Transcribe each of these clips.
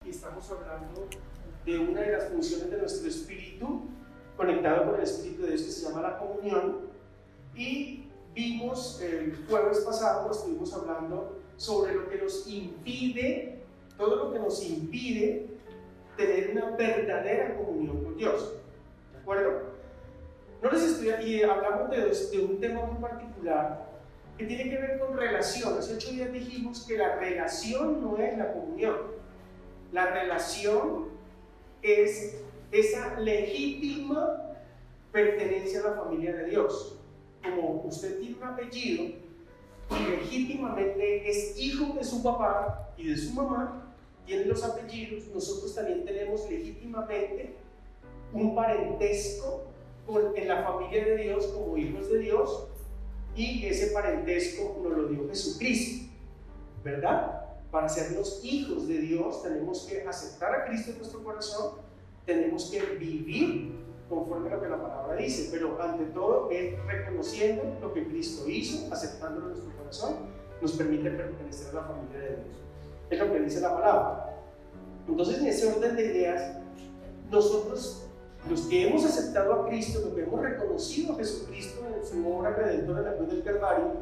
y estamos hablando de una de las funciones de nuestro espíritu, conectado con el Espíritu de Dios, que se llama la comunión. Y vimos el jueves pasado, estuvimos hablando sobre lo que nos impide, todo lo que nos impide tener una verdadera comunión con Dios. ¿De acuerdo? No les estoy aquí, hablamos de un tema muy particular que tiene que ver con relación. Hace 8 días dijimos que la relación no es la comunión. La relación es esa legítima pertenencia a la familia de Dios. Como usted tiene un apellido y legítimamente es hijo de su papá y de su mamá, tiene los apellidos, nosotros también tenemos legítimamente un parentesco en la familia de Dios como hijos de Dios, y ese parentesco nos lo dio Jesucristo, ¿verdad? Para sernos hijos de Dios tenemos que aceptar a Cristo en nuestro corazón, tenemos que vivir conforme a lo que la palabra dice, pero ante todo es reconociendo lo que Cristo hizo, aceptándolo en nuestro corazón, nos permite pertenecer a la familia de Dios. Es lo que dice la palabra. Entonces, en ese orden de ideas, nosotros, los que hemos aceptado a Cristo, los que hemos reconocido a Jesucristo en su obra redentora en la cruz del Calvario,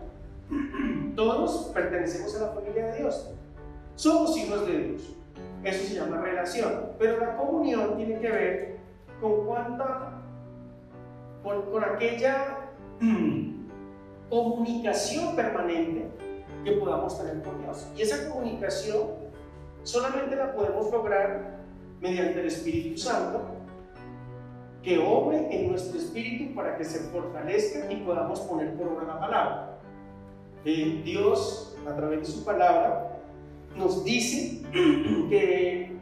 todos pertenecemos a la familia de Dios. Somos hijos de Dios. Eso se llama relación. Pero la comunión tiene que ver con aquella comunicación permanente que podamos tener con Dios. Y esa comunicación solamente la podemos lograr mediante el Espíritu Santo, que obre en nuestro espíritu para que se fortalezca y podamos poner por obra la palabra. Dios, a través de su palabra, nos dice que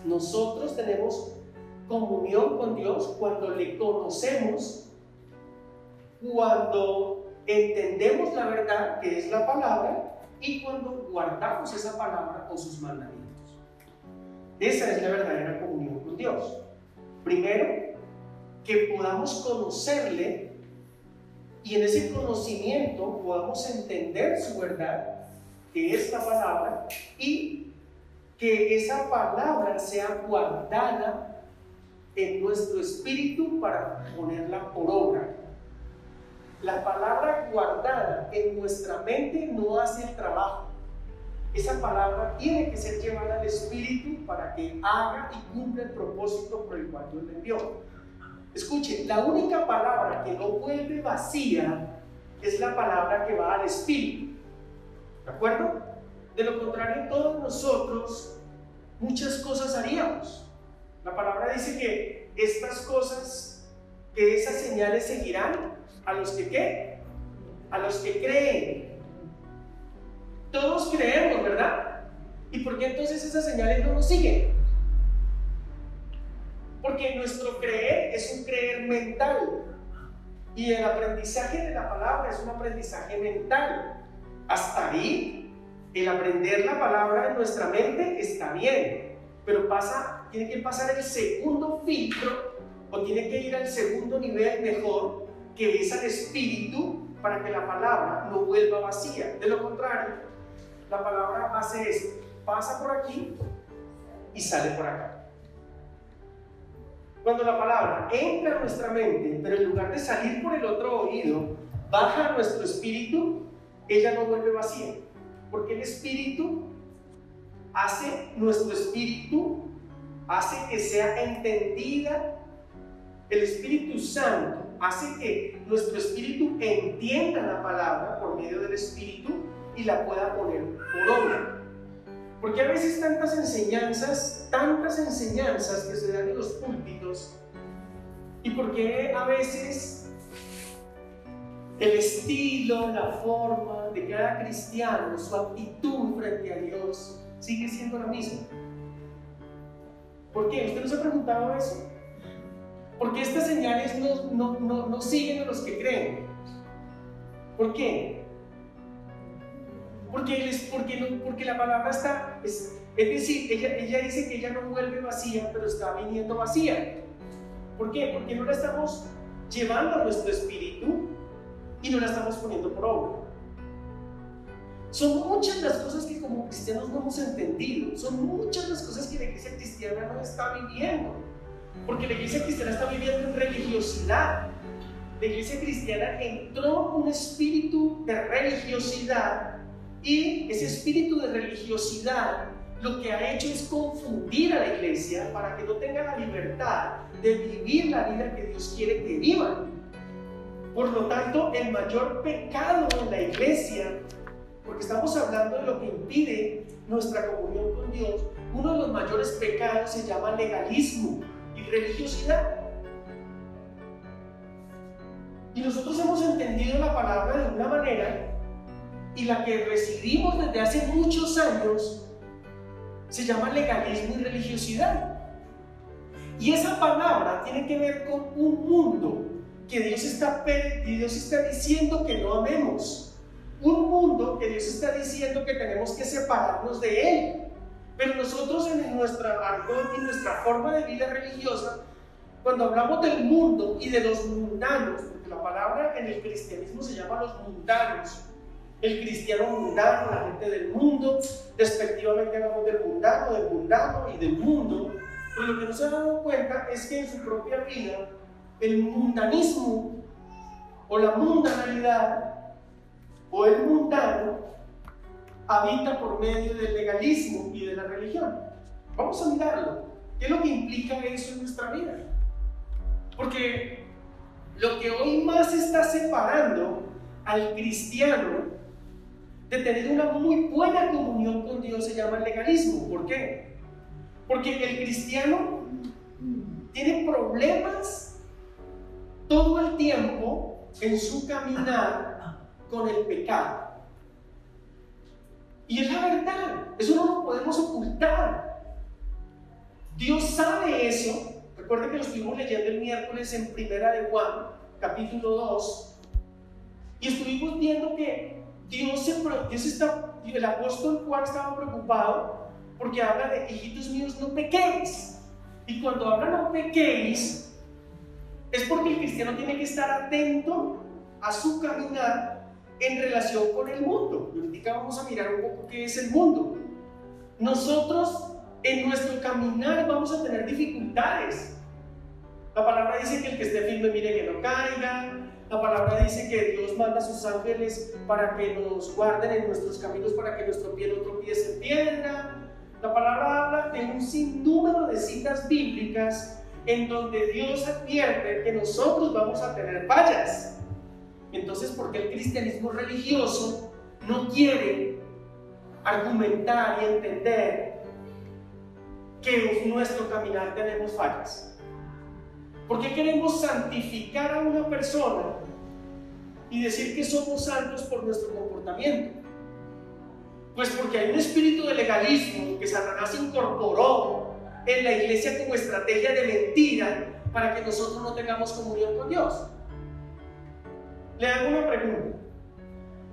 nosotros tenemos comunión con Dios cuando le conocemos, cuando entendemos la verdad que es la palabra y cuando guardamos esa palabra o sus mandamientos. Esa es la verdadera comunión con Dios. Primero, que podamos conocerle y en ese conocimiento podamos entender su verdad, que es la palabra, y que esa palabra sea guardada en nuestro espíritu para ponerla por obra. La palabra guardada en nuestra mente no hace el trabajo. Esa palabra tiene que ser llevada al espíritu para que haga y cumpla el propósito por el cual Dios le envió. Escuche, la única palabra que no vuelve vacía es la palabra que va al espíritu. ¿De acuerdo? De lo contrario, todos nosotros muchas cosas haríamos. La palabra dice que estas cosas, que esas señales seguirán a los que ¿qué? A los que creen. Todos creemos, ¿verdad? ¿Y por qué entonces esas señales no nos siguen? Porque nuestro creer es un creer mental. Y el aprendizaje de la palabra es un aprendizaje mental. Hasta ahí, el aprender la palabra en nuestra mente está bien. Pero tiene que pasar el segundo filtro, o tiene que ir al segundo nivel mejor, que es al espíritu, para que la palabra no vuelva vacía. De lo contrario, la palabra hace esto: pasa por aquí y sale por acá. Cuando la palabra entra a nuestra mente, pero en lugar de salir por el otro oído, baja a nuestro espíritu, ella no vuelve vacía. Porque el espíritu nuestro espíritu hace que sea entendida. El Espíritu Santo hace que nuestro espíritu entienda la palabra por medio del espíritu y la pueda poner por obra. Porque a veces tantas enseñanzas que se dan en los púlpitos, y porque a veces el estilo, la forma de cada cristiano, su actitud frente a Dios sigue siendo la misma. ¿Por qué? ¿Usted no se ha preguntado eso? ¿Por qué estas señales no siguen a los que creen? ¿Por qué? Porque la palabra está, es decir, ella dice que ella no vuelve vacía, pero está viniendo vacía. ¿Por qué? Porque no la estamos llevando a nuestro espíritu y no la estamos poniendo por obra. Son muchas las cosas que como cristianos no hemos entendido, son muchas las cosas que cristiana no está viviendo. Porque la iglesia cristiana está viviendo en religiosidad. La iglesia cristiana entró un espíritu de religiosidad, y ese espíritu de religiosidad lo que ha hecho es confundir a la iglesia para que no tenga la libertad de vivir la vida que Dios quiere que vivan. Por lo tanto, el mayor pecado en la iglesia, porque estamos hablando de lo que impide nuestra comunión con Dios, uno de los mayores pecados se llama legalismo y religiosidad. Y nosotros hemos entendido la palabra de una manera, y la que recibimos desde hace muchos años se llama legalismo y religiosidad. Y esa palabra tiene que ver con un mundo que Dios está diciendo que no amemos. Un mundo que Dios está diciendo que tenemos que separarnos de él. Pero nosotros, en nuestra argot y nuestra forma de vida religiosa, cuando hablamos del mundo y de los mundanos, porque la palabra en el cristianismo se llama los mundanos, el cristiano mundano, la gente del mundo, despectivamente hablamos del mundano y del mundo, pero lo que no se han dado cuenta es que en su propia vida el mundanismo o la mundanalidad o el mundano habita por medio del legalismo y de la religión. Vamos a mirarlo. ¿Qué es lo que implica eso en nuestra vida? Porque lo que hoy más está separando al cristiano de tener una muy buena comunión con Dios se llama el legalismo. ¿Por qué? Porque el cristiano tiene problemas todo el tiempo en su caminar con el pecado. Y es la verdad, eso no lo podemos ocultar. Dios sabe eso. Recuerden que lo estuvimos leyendo el miércoles en Primera de Juan, capítulo 2, y estuvimos viendo que el apóstol Juan estaba preocupado porque habla de hijitos míos, no pequéis. Y cuando habla no pequéis, es porque el cristiano tiene que estar atento a su caminar en relación con el mundo. Y ahorita vamos a mirar un poco qué es el mundo. Nosotros en nuestro caminar vamos a tener dificultades. La palabra dice que el que esté firme mire que no caiga. La palabra dice que Dios manda a sus ángeles para que nos guarden en nuestros caminos, para que nuestro pie no tropiece en piedra. La palabra habla de un sinnúmero de citas bíblicas en donde Dios advierte que nosotros vamos a tener fallas. Entonces, ¿por qué el cristianismo religioso no quiere argumentar y entender que en nuestro caminar tenemos fallas? ¿Por qué queremos santificar a una persona y decir que somos santos por nuestro comportamiento? Pues porque hay un espíritu de legalismo que Satanás incorporó en la iglesia como estrategia de mentira para que nosotros no tengamos comunión con Dios. Le hago una pregunta.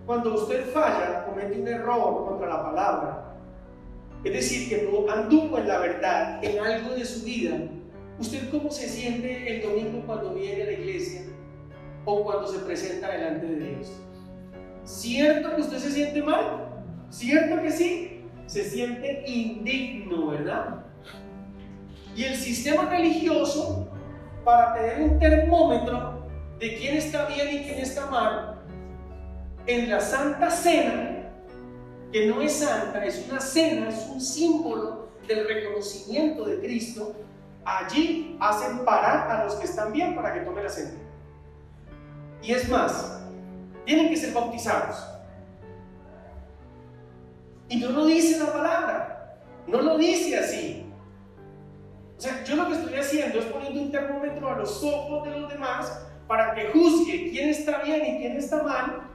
Cuando usted falla, comete un error contra la palabra, es decir, que no anduvo en la verdad, en algo de su vida, ¿usted cómo se siente el domingo cuando viene a la iglesia o cuando se presenta delante de Dios? ¿Cierto que usted se siente mal? ¿Cierto que sí? Se siente indigno, ¿verdad? Y el sistema religioso, para tener un termómetro de quién está bien y quién está mal, en la Santa Cena, que no es santa, es una cena, es un símbolo del reconocimiento de Cristo, allí hacen parar a los que están bien para que tomen la cena. Y es más, tienen que ser bautizados. Y no lo dice la palabra, no lo dice así. O sea, yo lo que estoy haciendo es poniendo un termómetro a los ojos de los demás para que juzgue quién está bien y quién está mal,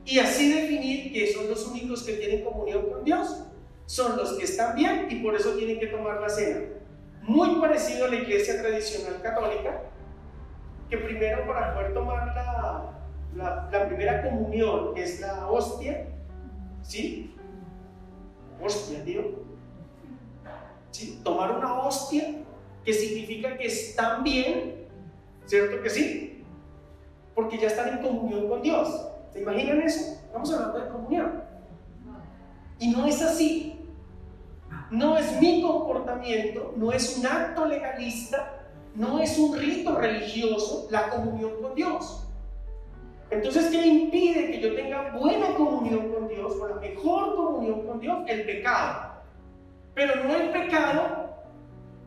y así definir que son los únicos que tienen comunión con Dios, son los que están bien y por eso tienen que tomar la cena. Muy parecido a la iglesia tradicional católica, que primero para poder tomar la primera comunión, que es la hostia, ¿sí? Hostia, tío. ¿Sí? Tomar una hostia, que significa que están bien, ¿cierto que sí? Porque ya están en comunión con Dios. ¿Se imaginan eso? Estamos hablando de comunión. Y no es así. no es mi comportamiento, no es un acto legalista, no es un rito religioso la comunión con Dios. Entonces, ¿qué impide que yo tenga buena comunión con Dios, o la mejor comunión con Dios? El pecado. Pero no el pecado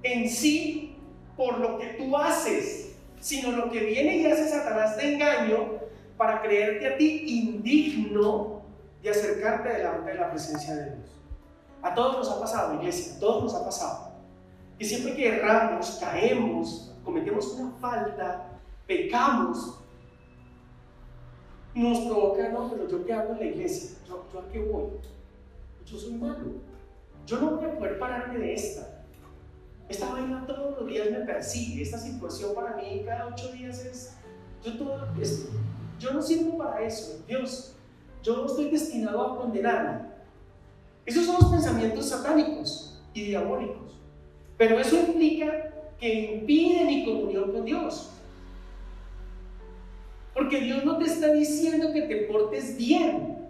en sí por lo que tú haces, sino lo que viene y hace Satanás de engaño para creerte a ti indigno de acercarte delante de la presencia de Dios. A todos nos ha pasado, iglesia, a todos nos ha pasado. Y siempre que erramos, caemos, cometemos una falta, pecamos, nos provoca, no, pero yo qué hago en la iglesia, yo a qué voy, yo soy malo, yo no voy a poder pararme de esta vaina todos los días me persigue, esta situación para mí cada 8 días es, yo no sirvo para eso, Dios, yo no estoy destinado a condenarme. Esos son los pensamientos satánicos y diabólicos, pero eso implica que impide mi comunión con Dios. Porque Dios no te está diciendo que te portes bien.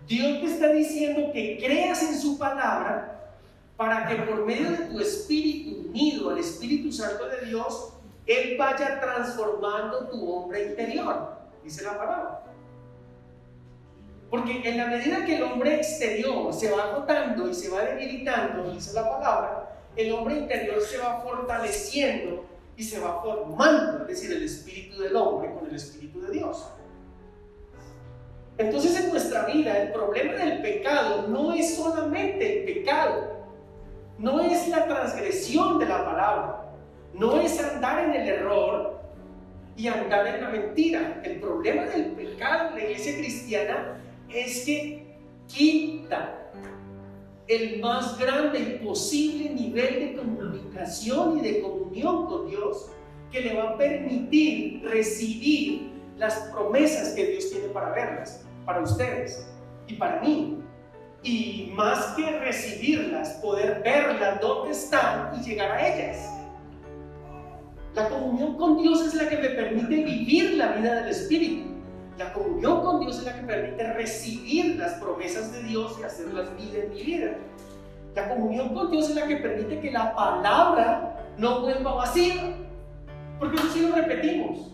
Dios te está diciendo que creas en su palabra para que por medio de tu espíritu unido al Espíritu Santo de Dios, Él vaya transformando tu hombre interior, dice la palabra. Porque en la medida que el hombre exterior se va agotando y se va debilitando, dice la palabra, el hombre interior se va fortaleciendo y se va formando, es decir, el espíritu del hombre con el espíritu de Dios. Entonces en nuestra vida el problema del pecado no es solamente el pecado, no es la transgresión de la palabra, no es andar en el error y andar en la mentira. El problema del pecado en la iglesia cristiana es que quita el más grande y posible nivel de comunicación y de comunión con Dios que le va a permitir recibir las promesas que Dios tiene para verlas, para ustedes y para mí. Y más que recibirlas, poder verlas dónde están y llegar a ellas. La comunión con Dios es la que me permite vivir la vida del Espíritu. La comunión con Dios es la que permite recibir las promesas de Dios y hacerlas vida en mi vida. La comunión con Dios es la que permite que la palabra no vuelva vacía. Porque eso sí lo repetimos.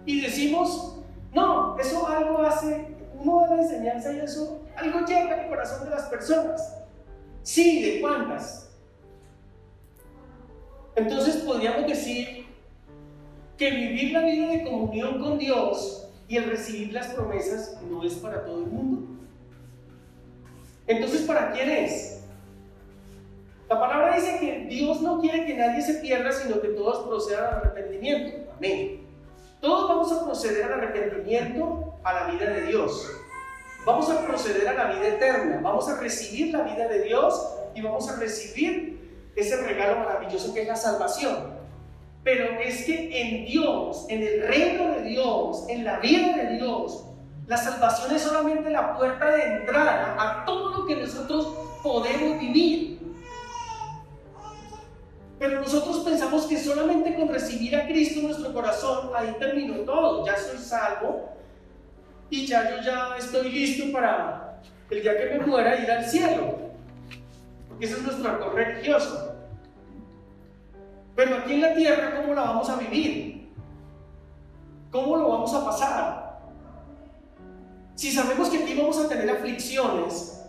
Y decimos, no, eso algo hace, uno da la enseñanza y eso, algo llega al corazón de las personas. Sí, ¿de cuántas? Entonces podríamos decir que vivir la vida de comunión con Dios y el recibir las promesas no es para todo el mundo. Entonces, ¿para quién es? La palabra dice que Dios no quiere que nadie se pierda, sino que todos procedan al arrepentimiento. Amén. Todos vamos a proceder al arrepentimiento, a la vida de Dios. Vamos a proceder a la vida eterna. Vamos a recibir la vida de Dios y vamos a recibir ese regalo maravilloso que es la salvación. Pero es que en Dios, en el reino de Dios, en la vida de Dios, la salvación es solamente la puerta de entrada a todo lo que nosotros podemos vivir. Pero nosotros pensamos que solamente con recibir a Cristo en nuestro corazón, ahí terminó todo, ya soy salvo y yo ya estoy listo para el día que me muera ir al cielo. Porque ese es nuestro acto religioso. Pero aquí en la tierra, ¿cómo la vamos a vivir? ¿Cómo lo vamos a pasar? Si sabemos que aquí vamos a tener aflicciones,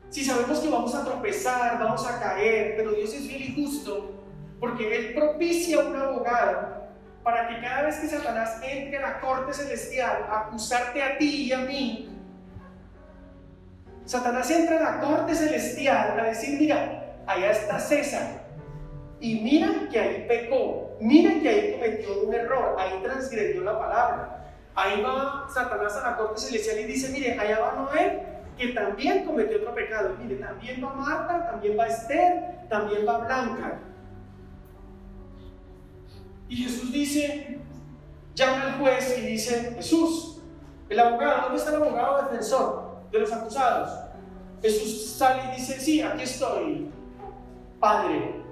si sabemos que vamos a tropezar, vamos a caer, pero Dios es fiel y justo, porque Él propicia un abogado para que cada vez que Satanás entre a la corte celestial a acusarte a ti y a mí, Satanás entra a la corte celestial a decir, mira, allá está César, y mira que ahí pecó, mira que ahí cometió un error, ahí transgredió la palabra. Ahí va Satanás a la corte celestial y dice, mire, allá va Noé, que también cometió otro pecado. Mire, también va Marta, también va Esther, también va Blanca. Y Jesús dice, llama al juez y dice, Jesús, el abogado, ¿dónde está el abogado defensor de los acusados? Jesús sale y dice, sí, aquí estoy, Padre.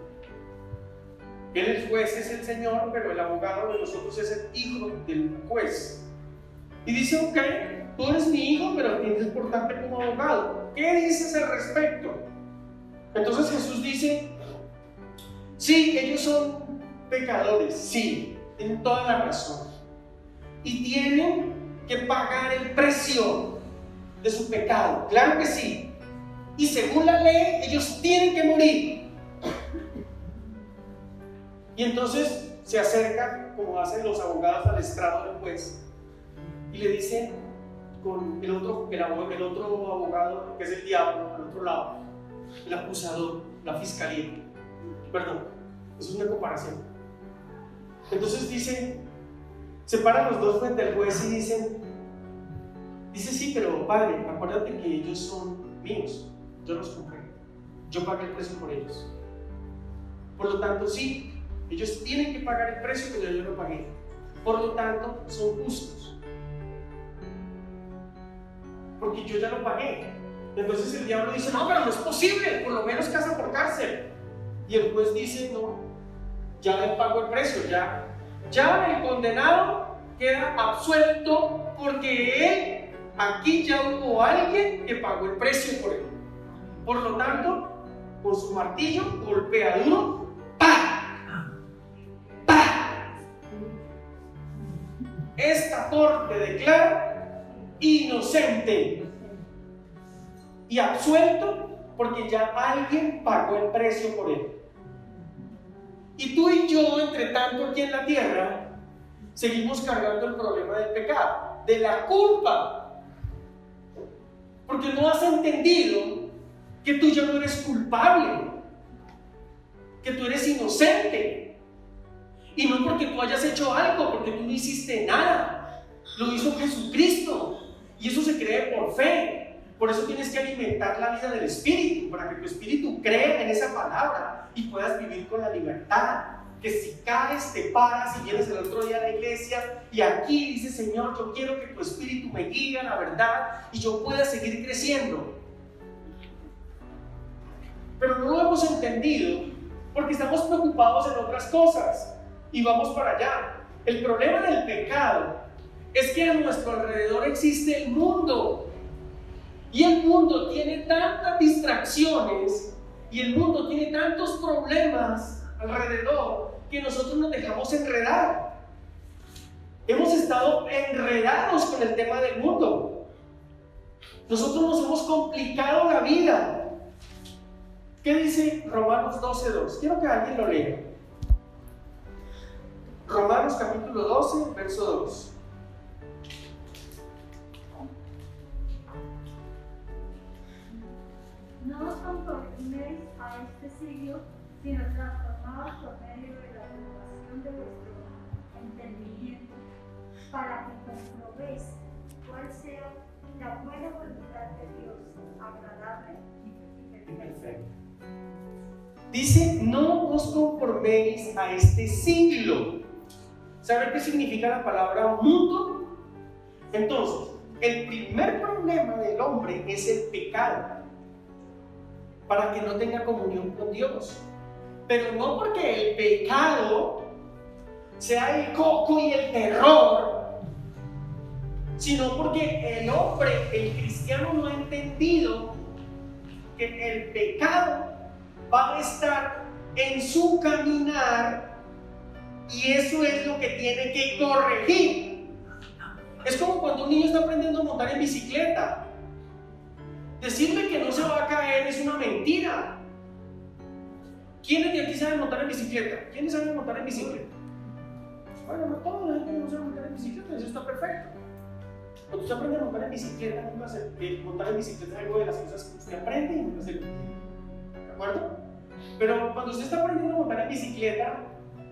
El juez es el Señor, pero el abogado de nosotros es el hijo del juez. Y dice, ok, tú eres mi hijo, pero tienes que portarte como abogado. ¿Qué dices al respecto? Entonces Jesús dice, sí, ellos son pecadores, sí, tienen toda la razón. Y tienen que pagar el precio de su pecado, claro que sí. Y según la ley, ellos tienen que morir. Y entonces se acercan, como hacen los abogados, al estrado del juez y le dicen con el otro abogado, que es el diablo, al otro lado, el acusador, la fiscalía. Perdón, eso es una comparación. Entonces se paran los dos frente al juez y dice, sí, pero padre, acuérdate que ellos son míos, yo los compré, yo pagué el precio por ellos. Por lo tanto, sí, ellos tienen que pagar el precio que yo lo pagué. Por lo tanto, son justos. Porque yo ya lo pagué. Entonces el diablo dice, no, pero no es posible, por lo menos casa por cárcel. Y el juez dice, no, ya le pagó el precio, ya el condenado queda absuelto porque aquí ya hubo alguien que pagó el precio por él. Por lo tanto, con su martillo golpea duro, ¡pah! ¡Pah! Esta corte declara inocente y absuelto porque ya alguien pagó el precio por él. Y tú y yo, entre tanto aquí en la tierra, seguimos cargando el problema del pecado, de la culpa, porque no has entendido que tú ya no eres culpable, que tú eres inocente, y no porque tú hayas hecho algo, porque tú no hiciste nada, lo hizo Jesucristo, y eso se cree por fe. Por eso tienes que alimentar la vida del Espíritu, para que tu Espíritu crea en esa palabra y puedas vivir con la libertad. Que si caes, te paras y vienes el otro día a la iglesia y aquí dices, Señor, yo quiero que tu Espíritu me guíe a la verdad y yo pueda seguir creciendo. Pero no lo hemos entendido porque estamos preocupados en otras cosas y vamos para allá. El problema del pecado es que a nuestro alrededor existe el mundo. Y el mundo tiene tantas distracciones y el mundo tiene tantos problemas alrededor que nosotros nos dejamos enredar. Hemos estado enredados con el tema del mundo. Nosotros nos hemos complicado la vida. ¿Qué dice Romanos 12:2? Quiero que alguien lo lea. Romanos capítulo 12, verso 2. No os conforméis a este siglo, sino transformaos por medio de la renovación de vuestro entendimiento, para que comprobéis cuál sea la buena voluntad de Dios, agradable y perfecta. Dice, no os conforméis a este siglo. ¿Saben qué significa la palabra mundo? Entonces, el primer problema del hombre es el pecado, para que no tenga comunión con Dios. Pero no porque el pecado sea el coco y el terror, sino porque el hombre, el cristiano, no ha entendido que el pecado va a estar en su caminar y eso es lo que tiene que corregir. Es como cuando un niño está aprendiendo a montar en bicicleta. Decirle que no se va a caer es una mentira. ¿Quiénes de aquí saben montar en bicicleta? ¿Quiénes saben montar en bicicleta? Bueno, no todos, la gente no sabe montar en bicicleta, eso está perfecto. Cuando usted aprende a montar en bicicleta, nunca montar en bicicleta es algo de las cosas que usted aprende y nunca se lo olvida. ¿De acuerdo? Pero cuando usted está aprendiendo a montar en bicicleta,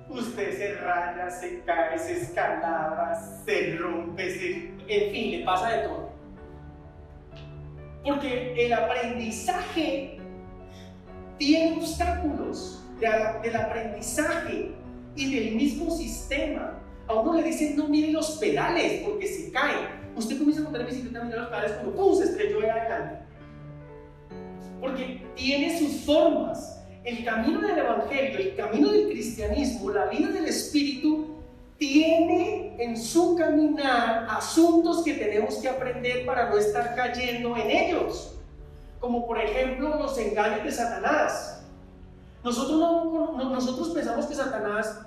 usted se raya, se cae, se escalaba, se rompe, en fin, le pasa de todo. Porque el aprendizaje tiene obstáculos del aprendizaje y del mismo sistema. A uno le dicen no mire los pedales porque se cae. Usted comienza a montar en bicicleta, mira los pedales como ¡pum! Se estrelló de adelante. Porque tiene sus formas. El camino del evangelio, el camino del cristianismo, la vida del Espíritu tiene en su caminar asuntos que tenemos que aprender para no estar cayendo en ellos. como por ejemplo los engaños de Satanás. Nosotros pensamos que Satanás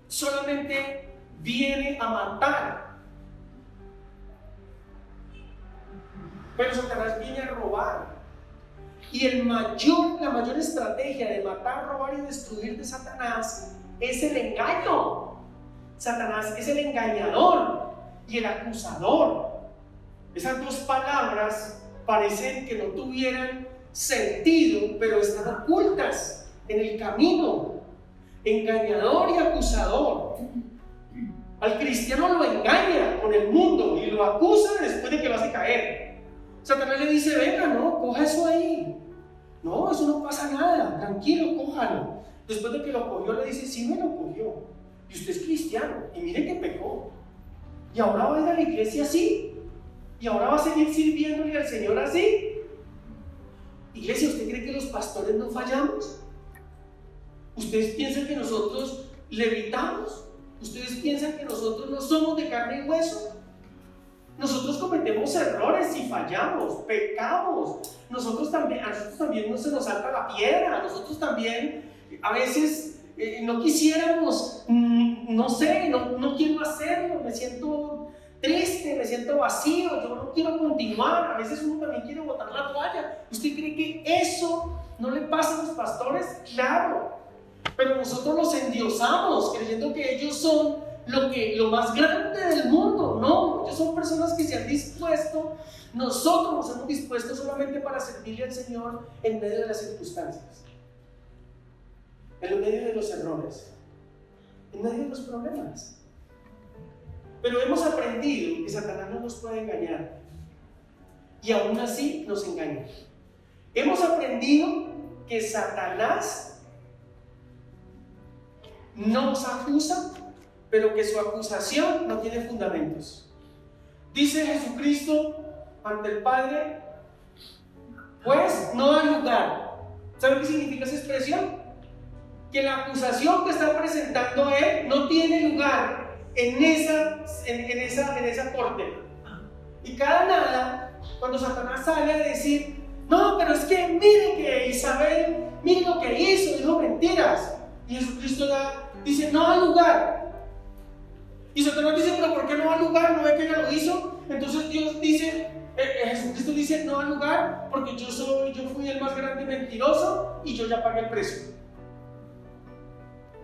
solamente viene a matar, pero Satanás viene a robar. Y la mayor estrategia de matar, robar y destruir de Satanás es el engaño. Satanás es el engañador y el acusador. Esas dos palabras parecen que no tuvieran sentido, pero están ocultas en el camino. Engañador y acusador. Al cristiano lo engaña con el mundo y lo acusa después de que lo hace caer. Satanás le dice: venga, no, coja eso ahí. No, eso no pasa nada, tranquilo, cójalo. Después de que lo cogió, le dice: sí me lo cogió. Y usted es cristiano, y mire que pecó. Y ahora va a ir a la iglesia así. Y ahora va a seguir sirviéndole al Señor así. Iglesia, ¿usted cree que los pastores no fallamos? ¿Ustedes piensan que nosotros levitamos? ¿Ustedes piensan que nosotros no somos de carne y hueso? Nosotros cometemos errores y fallamos, pecamos. A nosotros también no se nos salta la piedra. A nosotros también a veces no quisiéramos, no sé, no quiero hacerlo, me siento triste, me siento vacío, yo no quiero continuar. A veces uno también quiere botar la toalla. ¿Usted cree que eso no le pasa a los pastores? Claro, pero nosotros los endiosamos creyendo que ellos son lo más grande del mundo. No, ellos son personas que se han dispuesto, nosotros nos hemos dispuesto solamente para servirle al Señor en medio de las circunstancias, en medio de los errores, en medio de los problemas. Pero hemos aprendido que Satanás no nos puede engañar, y aún así nos engaña. Hemos aprendido que Satanás nos acusa, pero que su acusación no tiene fundamentos. Dice Jesucristo ante el Padre: pues no hay lugar. ¿Saben qué significa esa expresión? Que la acusación que está presentando él no tiene lugar en esa corte. Y cada nada, cuando Satanás sale a decir: no, pero es que mire que Isabel, mire lo que hizo, dijo mentiras. Y Jesucristo dice: no hay lugar. Y Satanás dice: pero ¿por qué no hay lugar? ¿No ve que ella lo hizo? Entonces Jesucristo dice: no hay lugar porque yo fui el más grande mentiroso y yo ya pagué el precio.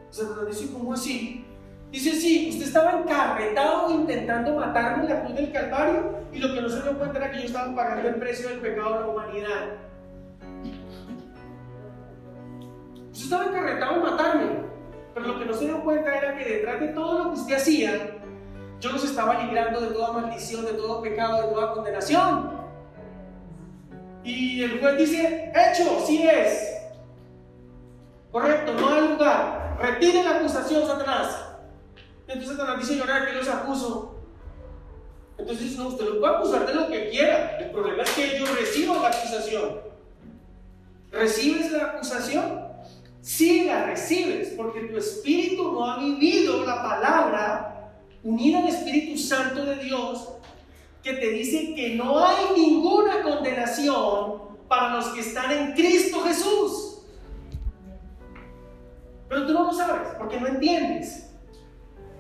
Satanás dice: ¿cómo así? Dice: sí, usted estaba encarretado intentando matarme en la cruz del Calvario, y lo que no se dio cuenta era que yo estaba pagando el precio del pecado de la humanidad. Usted estaba encarretado en matarme, pero lo que no se dio cuenta era que detrás de todo lo que usted hacía, yo los estaba librando de toda maldición, de todo pecado, de toda condenación. Y el juez dice: hecho, sí es. Correcto, no hay lugar. Retire la acusación, Satanás. Entonces Satanás dice: yo ahora que los acuso. Entonces no, usted lo puede acusar de lo que quiera. El problema es que yo recibo la acusación. ¿Recibes la acusación? Sí, la recibes, porque tu espíritu no ha vivido la palabra unida al Espíritu Santo de Dios, que te dice que no hay ninguna condenación para los que están en Cristo Jesús. Pero tú no lo sabes, porque no entiendes.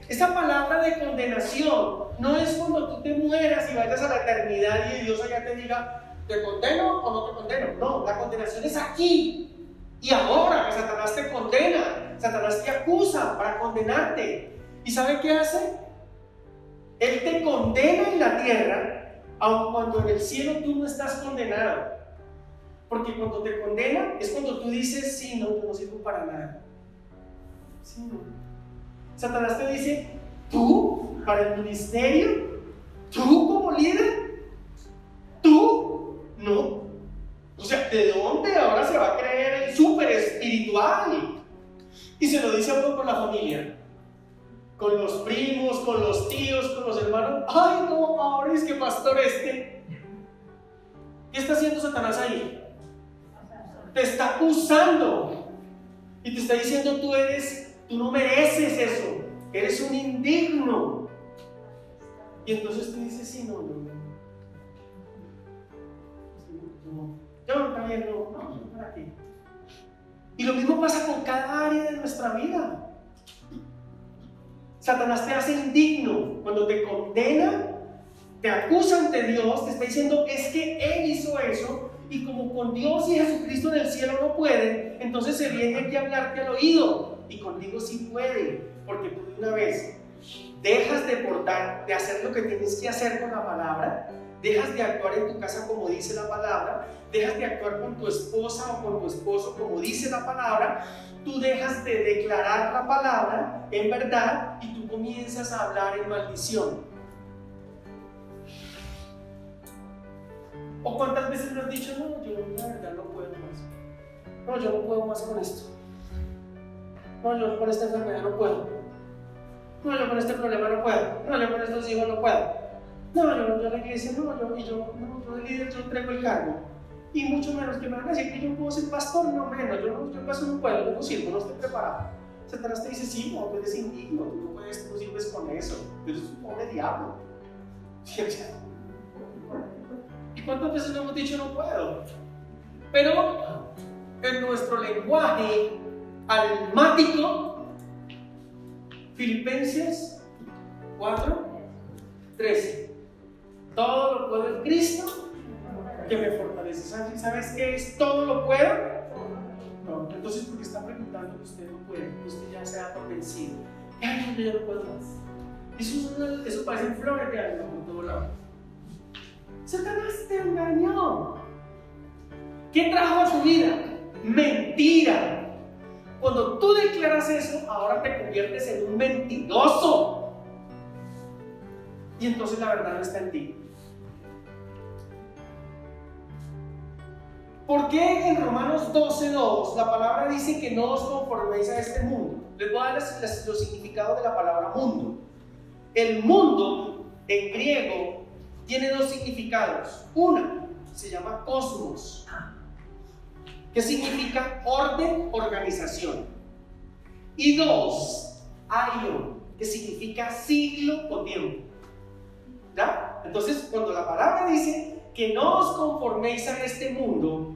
Esa palabra de condenación no es cuando tú te mueras y vayas a la eternidad y Dios allá te diga: ¿te condeno o no te condeno? No, la condenación es aquí y ahora. Que Satanás te condena, Satanás te acusa para condenarte. ¿Y sabe qué hace? Él te condena en la tierra, aun cuando en el cielo tú no estás condenado. Porque cuando te condena es cuando tú dices: sí, no, yo no sirvo para nada. Sí, no. Satanás te dice: tú, para el ministerio, tú como líder, tú, no. O sea, ¿de dónde ahora se va a creer el súper espiritual? Y se lo dice a uno con la familia, con los primos, con los tíos, con los hermanos. Ay, no, ahora es que pastor ¿qué está haciendo Satanás ahí? Te está acusando y te está diciendo: tú no mereces eso, eres un indigno. Y entonces tú dices: sí, no. Yo también no, ¿para qué? Y lo mismo pasa con cada área de nuestra vida. Satanás te hace indigno cuando te condena, te acusa ante Dios, te está diciendo es que Él hizo eso, y como con Dios y Jesucristo en el cielo no pueden, entonces se viene aquí a hablarte al oído, y contigo sí puede, porque tú de una vez dejas de hacer lo que tienes que hacer con la palabra, dejas de actuar en tu casa como dice la palabra, dejas de actuar con tu esposa o con tu esposo como dice la palabra, tú dejas de declarar la palabra en verdad y tú comienzas a hablar en maldición. ¿O cuántas veces lo has dicho? No, yo la verdad no puedo más. No, yo no puedo más con esto. No, yo con esta enfermedad no puedo. No, yo con este problema no puedo. No, yo con estos hijos no puedo. No, yo la iglesia no, yo de líder yo entrego el cargo. Y mucho menos que me van a decir que yo puedo ser pastor, no menos. Yo en caso no puedo, yo no sirvo, no estoy preparado. Satanás te dice, sí, no, tú eres indigno, tú no puedes, tú no sirves con eso. Tú eres un pobre diablo. ¿Y cuántas veces le hemos dicho no puedo? Pero en nuestro lenguaje almático, Filipenses 4:13. Todo lo puedo en Cristo que me fortalece. ¿Sabes qué es todo lo puedo? No, entonces porque está preguntando que usted no puede, que usted ya se da por vencido. Ay, yo no puedo más. Eso parecen flores de alma por todo lado. Satanás te engañó. ¿Qué trajo a tu vida? Mentira. Cuando tú declaras eso, ahora te conviertes en un mentiroso. Y entonces la verdad no está en ti. ¿Por qué en Romanos 12:2 la palabra dice que no os conforméis a este mundo? Les voy a dar los significados de la palabra mundo. El mundo en griego tiene dos significados. Una se llama cosmos, que significa orden, organización. Y dos, aion, que significa siglo o tiempo. ¿Ya? Entonces, cuando la palabra dice que no os conforméis a este mundo,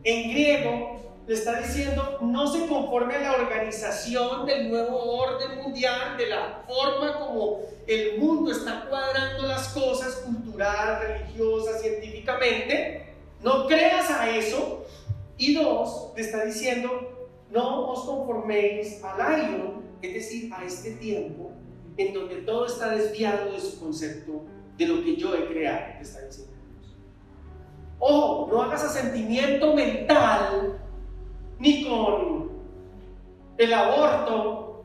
en griego le está diciendo no se conforme a la organización del nuevo orden mundial, de la forma como el mundo está cuadrando las cosas cultural, religiosa, científicamente. No creas a eso. Y dos, le está diciendo no os conforméis al aion, es decir, a este tiempo en donde todo está desviado de su concepto de lo que yo he creado, le está diciendo. Ojo, no hagas asentimiento mental ni con el aborto,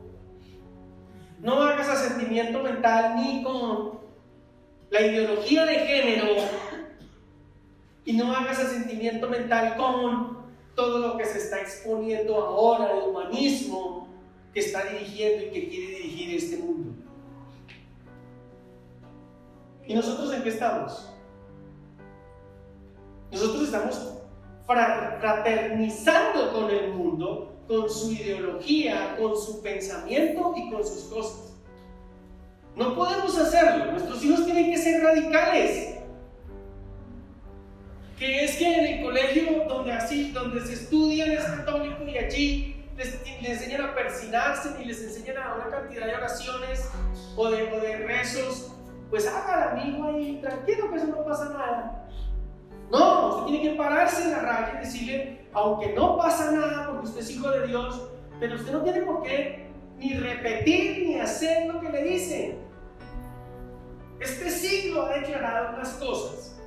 no hagas asentimiento mental ni con la ideología de género, y no hagas asentimiento mental con todo lo que se está exponiendo ahora, el humanismo que está dirigiendo y que quiere dirigir este mundo. ¿Y nosotros en qué estamos? Nosotros estamos fraternizando con el mundo, con su ideología, con su pensamiento y con sus cosas. No podemos hacerlo. Nuestros hijos tienen que ser radicales. Que es que en el colegio donde se estudian es católico y allí les enseñan a persinarse y les enseñan a una cantidad de oraciones o de rezos. Pues haga el amigo ahí, tranquilo, que eso no pasa nada. No, usted tiene que pararse en la raya y decirle, aunque no pasa nada porque usted es hijo de Dios, pero usted no tiene por qué ni repetir ni hacer lo que le dicen. Este siglo ha declarado unas cosas,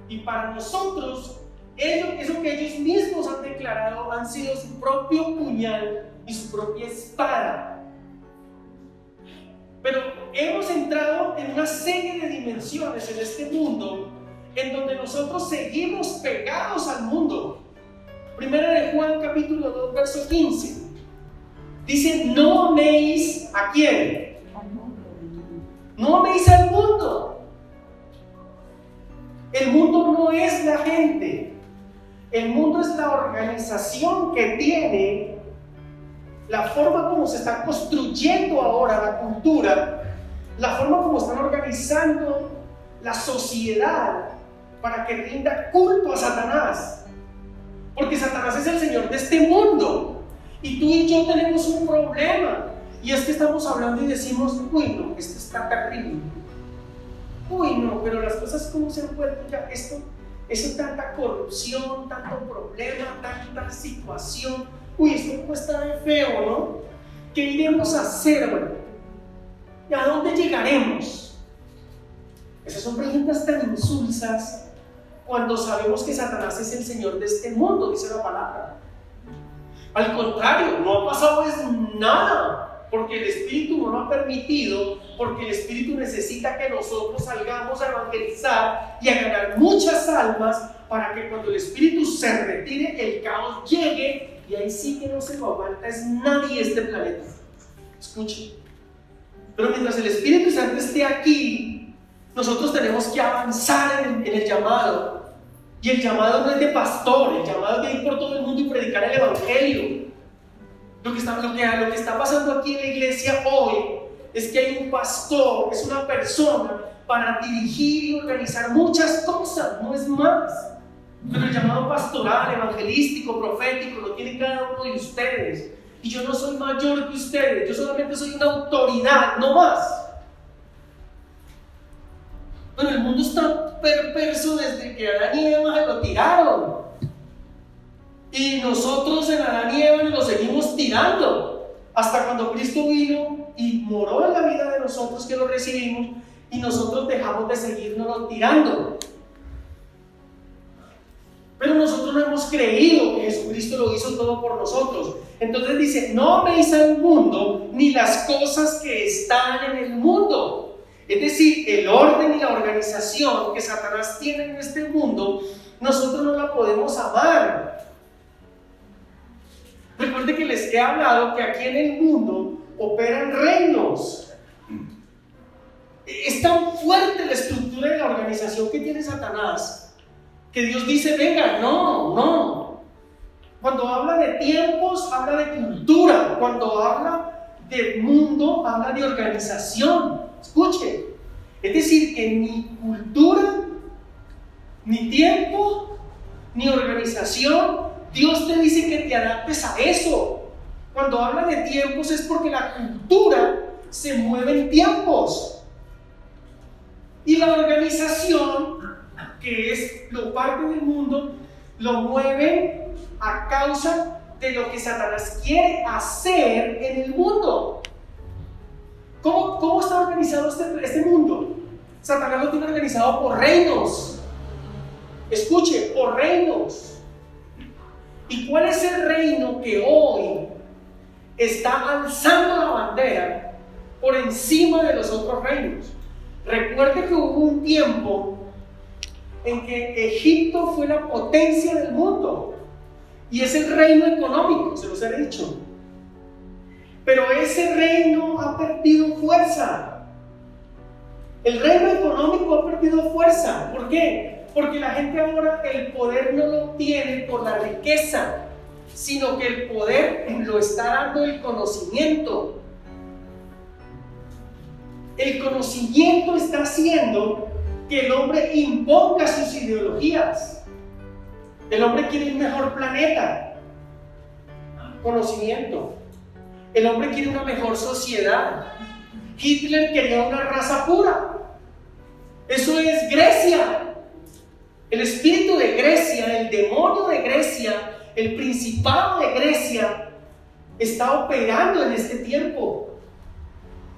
y para nosotros, eso que ellos mismos han declarado han sido su propio puñal y su propia espada. Pero hemos entrado en una serie de dimensiones en este mundo en donde nosotros seguimos pegados al mundo. Primera de Juan capítulo 2 verso 15 dice, no améis ¿a quién? No améis al mundo. El mundo no es la gente, el mundo es la organización que tiene, la forma como se está construyendo ahora la cultura, la forma como están organizando la sociedad para que rinda culto a Satanás. Porque Satanás es el señor de este mundo. Y tú y yo tenemos un problema. Y es que estamos hablando y decimos, uy no, esto está terrible. Uy no, pero las cosas como se han vuelto ya, eso tanta corrupción, tanto problema, tanta situación. Uy, esto no está de feo, ¿no? ¿Qué iremos a hacer, bueno? ¿Y a dónde llegaremos? Esas son preguntas tan insulsas cuando sabemos que Satanás es el señor de este mundo, dice la palabra. Al contrario, no ha pasado pues nada, porque el Espíritu no lo ha permitido, porque el Espíritu necesita que nosotros salgamos a evangelizar y a ganar muchas almas para que cuando el Espíritu se retire, el caos llegue y ahí sí que no se lo aguanta es nadie este planeta. Escuchen. Pero mientras el Espíritu Santo esté aquí, nosotros tenemos que avanzar en el llamado. Y el llamado no es de pastor, el llamado es de ir por todo el mundo y predicar el Evangelio. Lo que está pasando aquí en la iglesia hoy es que hay un pastor, es una persona para dirigir y organizar muchas cosas, no es más. Pero el llamado pastoral, evangelístico, profético, lo tiene cada uno de ustedes. Y yo no soy mayor que ustedes, yo solamente soy una autoridad, no más. Pero el mundo está perverso desde que Adán y Eva se lo tiraron. Y nosotros en Adán y Eva nos lo seguimos tirando. Hasta cuando Cristo vino y moró en la vida de nosotros que lo recibimos y nosotros dejamos de seguirnos tirando. Pero nosotros no hemos creído que Jesucristo lo hizo todo por nosotros. Entonces dice, no améis al mundo ni las cosas que están en el mundo. Es decir, el orden y la organización que Satanás tiene en este mundo, nosotros no la podemos amar. Recuerde que les he hablado que aquí en el mundo operan reinos. Es tan fuerte la estructura de la organización que tiene Satanás que Dios dice, venga, no. Cuando habla de tiempos, habla de cultura. Cuando habla de mundo, habla de organización. Escuche, es decir, que ni cultura, ni tiempo, ni organización, Dios te dice que te adaptes a eso. Cuando habla de tiempos es porque la cultura se mueve en tiempos. Y la organización, que es lo parte del mundo, lo mueve a causa de lo que Satanás quiere hacer en el mundo. ¿Cómo está organizado este mundo? Satanás lo tiene organizado por reinos. Escuche, por reinos. ¿Y cuál es el reino que hoy está alzando la bandera por encima de los otros reinos? Recuerde que hubo un tiempo en que Egipto fue la potencia del mundo y es el reino económico, se los he dicho. Pero ese reino ha perdido fuerza. El reino económico ha perdido fuerza. ¿Por qué? Porque la gente ahora el poder no lo obtiene por la riqueza, sino que el poder lo está dando el conocimiento. El conocimiento está haciendo que el hombre imponga sus ideologías. El hombre quiere un mejor planeta. Conocimiento. El hombre quiere una mejor sociedad. Hitler quería una raza pura. Eso es Grecia. El espíritu de Grecia, el demonio de Grecia, el principado de Grecia está operando en este tiempo.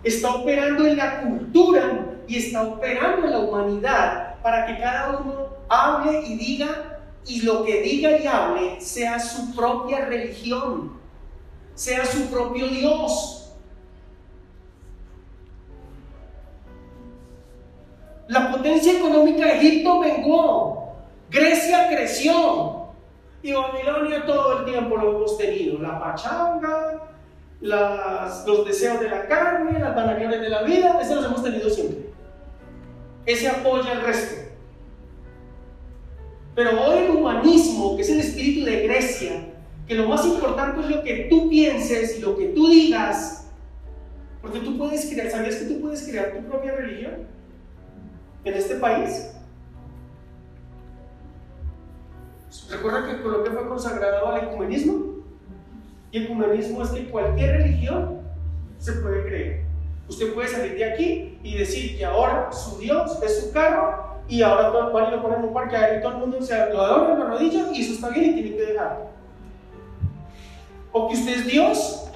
Está operando en la cultura y está operando en la humanidad para que cada uno hable y diga, y lo que diga y hable sea su propia religión, sea su propio Dios. La potencia económica de Egipto menguó, Grecia creció y Babilonia todo el tiempo lo hemos tenido. La pachanga, los deseos de la carne, las vanagloриas de la vida, eso los hemos tenido siempre. Ese apoya al resto. Pero hoy el humanismo, que es el espíritu de Grecia, que lo más importante es lo que tú pienses y lo que tú digas, porque tú puedes crear, ¿sabías que tú puedes crear tu propia religión en este país? ¿Recuerda que Colombia fue consagrado al ecumenismo? Y ecumenismo es que cualquier religión se puede creer. Usted puede salir de aquí y decir que ahora su Dios es su carro y ahora todo el mundo lo pone en un parque y todo el mundo se lo adora en la rodilla y eso está bien y tiene que dejarlo. O que usted es Dios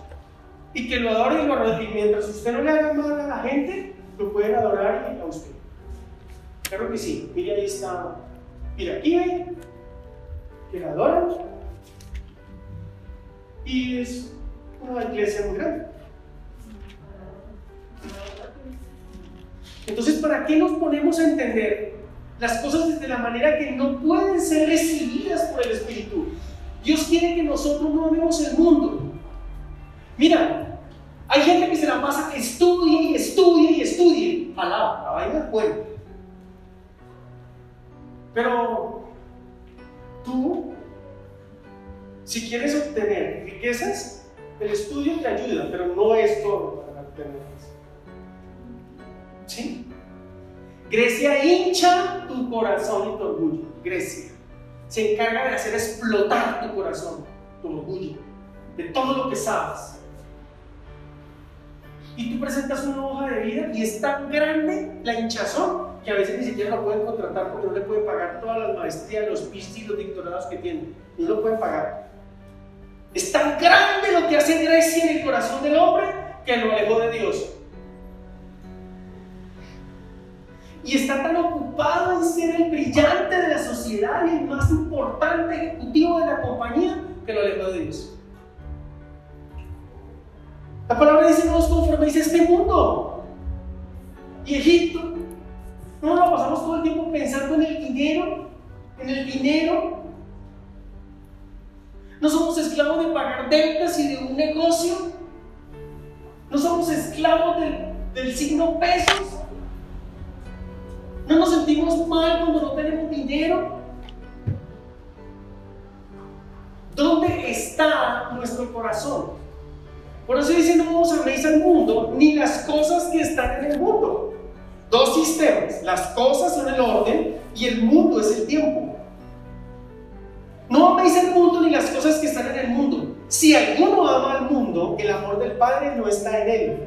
y que lo adore y lo adore, y mientras usted no le haga mal a la gente, lo pueden adorar y a usted. Claro que sí. Mire, ahí está. Mira, aquí ven que la adoran y es una iglesia muy grande. Entonces, ¿para qué nos ponemos a entender las cosas desde la manera que no pueden ser recibidas por el Espíritu? Dios quiere que nosotros no amemos el mundo. Mira, hay gente que se la pasa que estudie y estudie y estudie. Alaba, la vaina es buena. Pero tú, si quieres obtener riquezas, el estudio te ayuda, pero no es todo para obtenerlas. ¿Sí? Grecia hincha tu corazón y tu orgullo. Grecia se encarga de hacer explotar tu corazón, tu orgullo, de todo lo que sabes. Y tú presentas una hoja de vida y es tan grande la hinchazón que a veces ni siquiera lo pueden contratar porque no le pueden pagar todas las maestrías, los PhD y los doctorados que tienen. No lo pueden pagar. Es tan grande lo que hace Grecia en el corazón del hombre que lo alejó de Dios. Y está tan ocupado en ser el brillante de la sociedad y el más importante ejecutivo de la compañía que lo alejó de Dios. La palabra dice: no os conforméis a este mundo. Y Egipto, no nos pasamos todo el tiempo pensando en el dinero, en el dinero. No somos esclavos de pagar deudas y de un negocio. No somos esclavos del signo pesos. No nos sentimos mal cuando no tenemos dinero. ¿Dónde está nuestro corazón? Por eso dice: no os améis al mundo ni las cosas que están en el mundo. Dos sistemas: las cosas son el orden y el mundo es el tiempo. No améis al mundo ni las cosas que están en el mundo. Si alguno ama al mundo, el amor del Padre no está en él.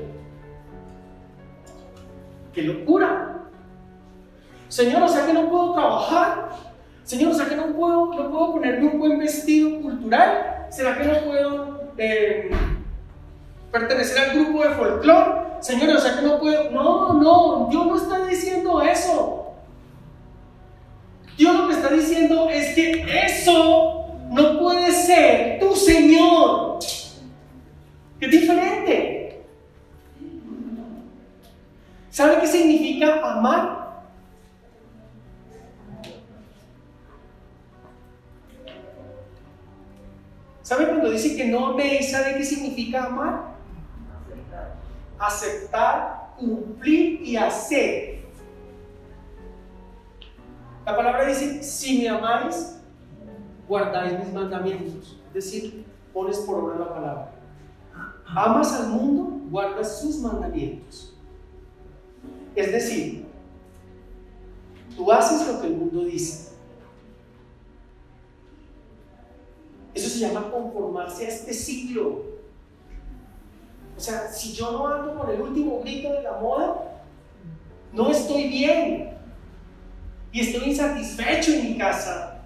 ¡Qué locura! Señor, o sea que no puedo trabajar. Señor, o sea que no puedo ponerme un buen vestido cultural. ¿Será que no puedo pertenecer al grupo de folclore? Señor, o sea que no puedo. No, Dios no está diciendo eso. Dios lo que está diciendo es que eso no puede ser tu Señor. Es diferente. ¿Sabe qué significa amar? ¿Sabe cuando dice que no améis? ¿Sabe qué significa amar? Aceptar, cumplir y hacer. La palabra dice: si me amáis, guardáis mis mandamientos. Es decir, pones por obra la palabra. Amas al mundo, guardas sus mandamientos. Es decir, tú haces lo que el mundo dice. Eso se llama conformarse a este siglo. O sea, si yo no ando con el último grito de la moda, no estoy bien. Y estoy insatisfecho en mi casa.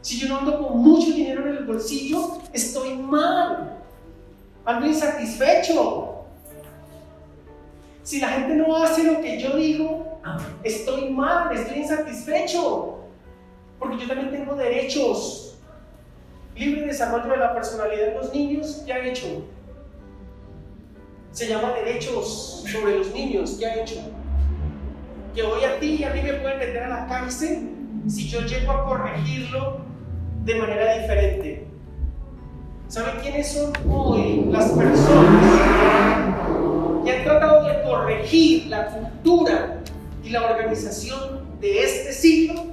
Si yo no ando con mucho dinero en el bolsillo, estoy mal. Ando insatisfecho. Si la gente no hace lo que yo digo, estoy mal, estoy insatisfecho. Porque yo también tengo derechos. Libre desarrollo de la personalidad de los niños, ¿qué ha hecho? Se llama derechos sobre los niños, ¿qué ha hecho? Que hoy a ti y a mí me pueden meter a la cárcel si yo llego a corregirlo de manera diferente. ¿Sabe quiénes son hoy las personas que han tratado de corregir la cultura y la organización de este siglo?